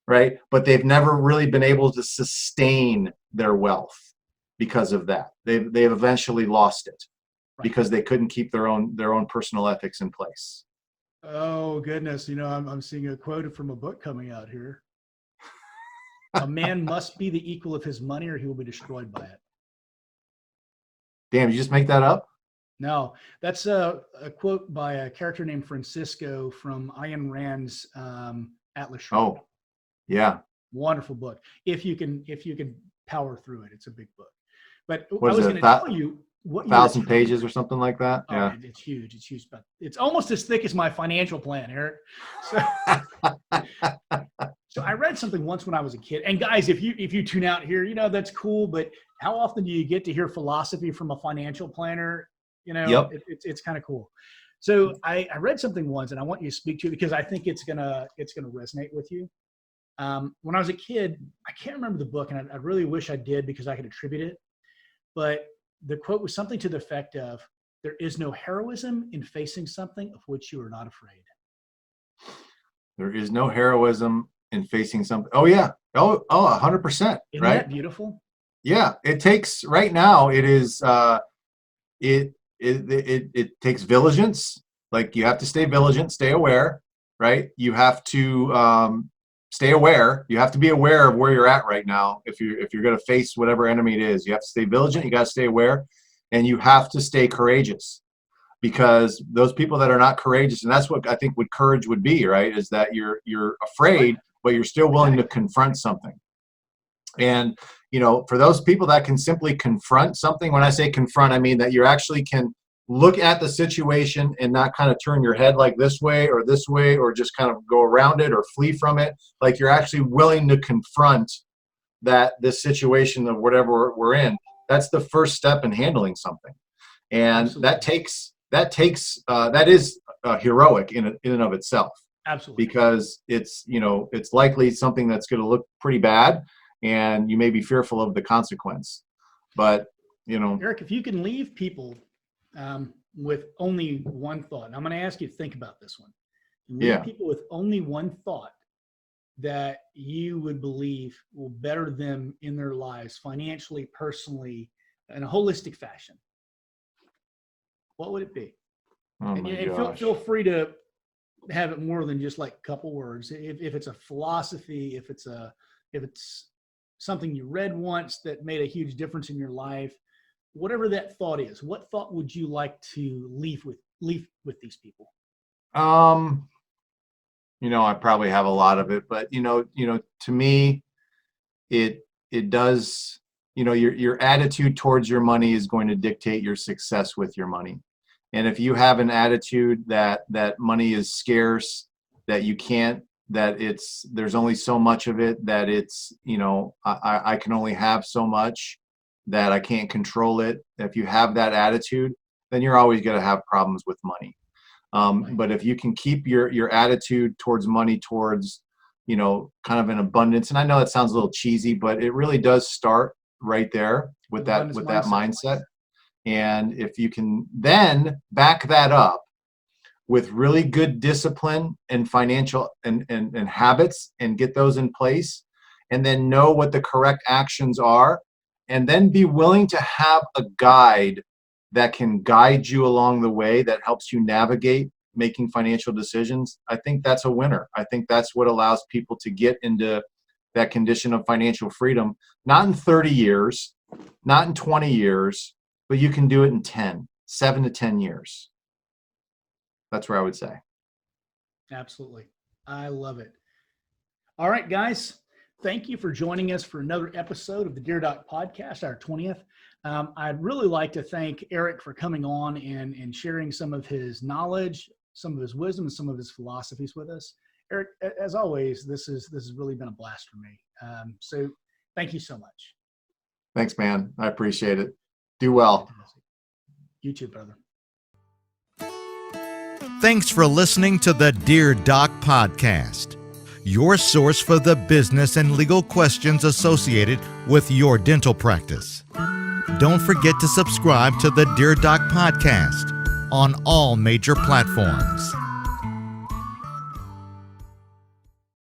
C: right? But they've never really been able to sustain their wealth because of that. They've eventually lost it because they couldn't keep their own personal ethics in place.
B: Oh goodness, I'm seeing a quote from a book coming out here. A man must be the equal of his money, or he will be destroyed by it.
C: Damn, you just make that up?
B: No, that's a quote by a character named Francisco from Ayn Rand's Atlas Shrugged.
C: Oh, yeah.
B: Wonderful book. If you can power through it, it's a big book. But
C: What
B: I was
C: is
B: going
C: it,
B: to tell you what
C: 1,000 pages or something like that.
B: Oh,
C: Yeah.
B: it's huge. It's huge, but it's almost as thick as my financial plan, Eric. So, so I read something once when I was a kid. And guys, if you tune out here, that's cool. But how often do you get to hear philosophy from a financial planner?
C: Yep.
B: It's kind of cool. So I read something once, and I want you to speak to it because I think it's gonna resonate with you. When I was a kid, I can't remember the book, and I really wish I did because I could attribute it. But the quote was something to the effect of, "There is no heroism in facing something of which you are not afraid."
C: There is no heroism in facing something. Oh yeah. Oh, 100%.
B: Isn't
C: Right.
B: that beautiful?
C: Yeah. It takes right now. It is. It takes vigilance. Like, you have to stay vigilant, stay aware. Right. You have to stay aware. You have to be aware of where you're at right now. If you're going to face whatever enemy it is, you have to stay vigilant. You got to stay aware, and you have to stay courageous. Because those people that are not courageous, and that's what I think what courage would be, right? Is that you're afraid, but you're still willing to confront something. And, for those people that can simply confront something, when I say confront, I mean that you actually can look at the situation and not kind of turn your head like this way, or just kind of go around it or flee from it. Like, you're actually willing to confront this situation of whatever we're in. That's the first step in handling something. And
B: Absolutely.
C: that is heroic in and of itself.
B: Absolutely.
C: Because it's likely something that's going to look pretty bad, and you may be fearful of the consequence. But
B: Eric, if you can leave people with only one thought, and I'm going to ask you to think about this one. Leave people with only one thought that you would believe will better them in their lives, financially, personally, in a holistic fashion. What would it be?
C: Oh,
B: and feel free to have it more than just like a couple words. If it's a philosophy, if it's something you read once that made a huge difference in your life, whatever that thought is, what thought would you like to leave with these people?
C: I probably have a lot of it, but to me, it does. Your attitude towards your money is going to dictate your success with your money. And if you have an attitude that money is scarce, that you can't that there's only so much of it, that I can only have so much, that I can't control it. If you have that attitude, then you're always going to have problems with money. But if you can keep your attitude towards money, towards, kind of an abundance, and I know that sounds a little cheesy, but it really does start right there with that mindset. And if you can then back that up with really good discipline and financial and habits, and get those in place, and then know what the correct actions are, and then be willing to have a guide that can guide you along the way, that helps you navigate making financial decisions, I think that's a winner. I think that's what allows people to get into that condition of financial freedom, not in 30 years, not in 20 years, but you can do it in 7 to 10 years. That's where I would say.
B: Absolutely. I love it. All right, guys. Thank you for joining us for another episode of the Dear Doc Podcast, our 20th. I'd really like to thank Eric for coming on and sharing some of his knowledge, some of his wisdom, and some of his philosophies with us. Eric, as always, this has really been a blast for me. So thank you so much.
C: Thanks, man. I appreciate it. Do well.
B: You too, brother.
A: Thanks for listening to the Dear Doc Podcast, your source for the business and legal questions associated with your dental practice. Don't forget to subscribe to the Dear Doc Podcast on all major platforms.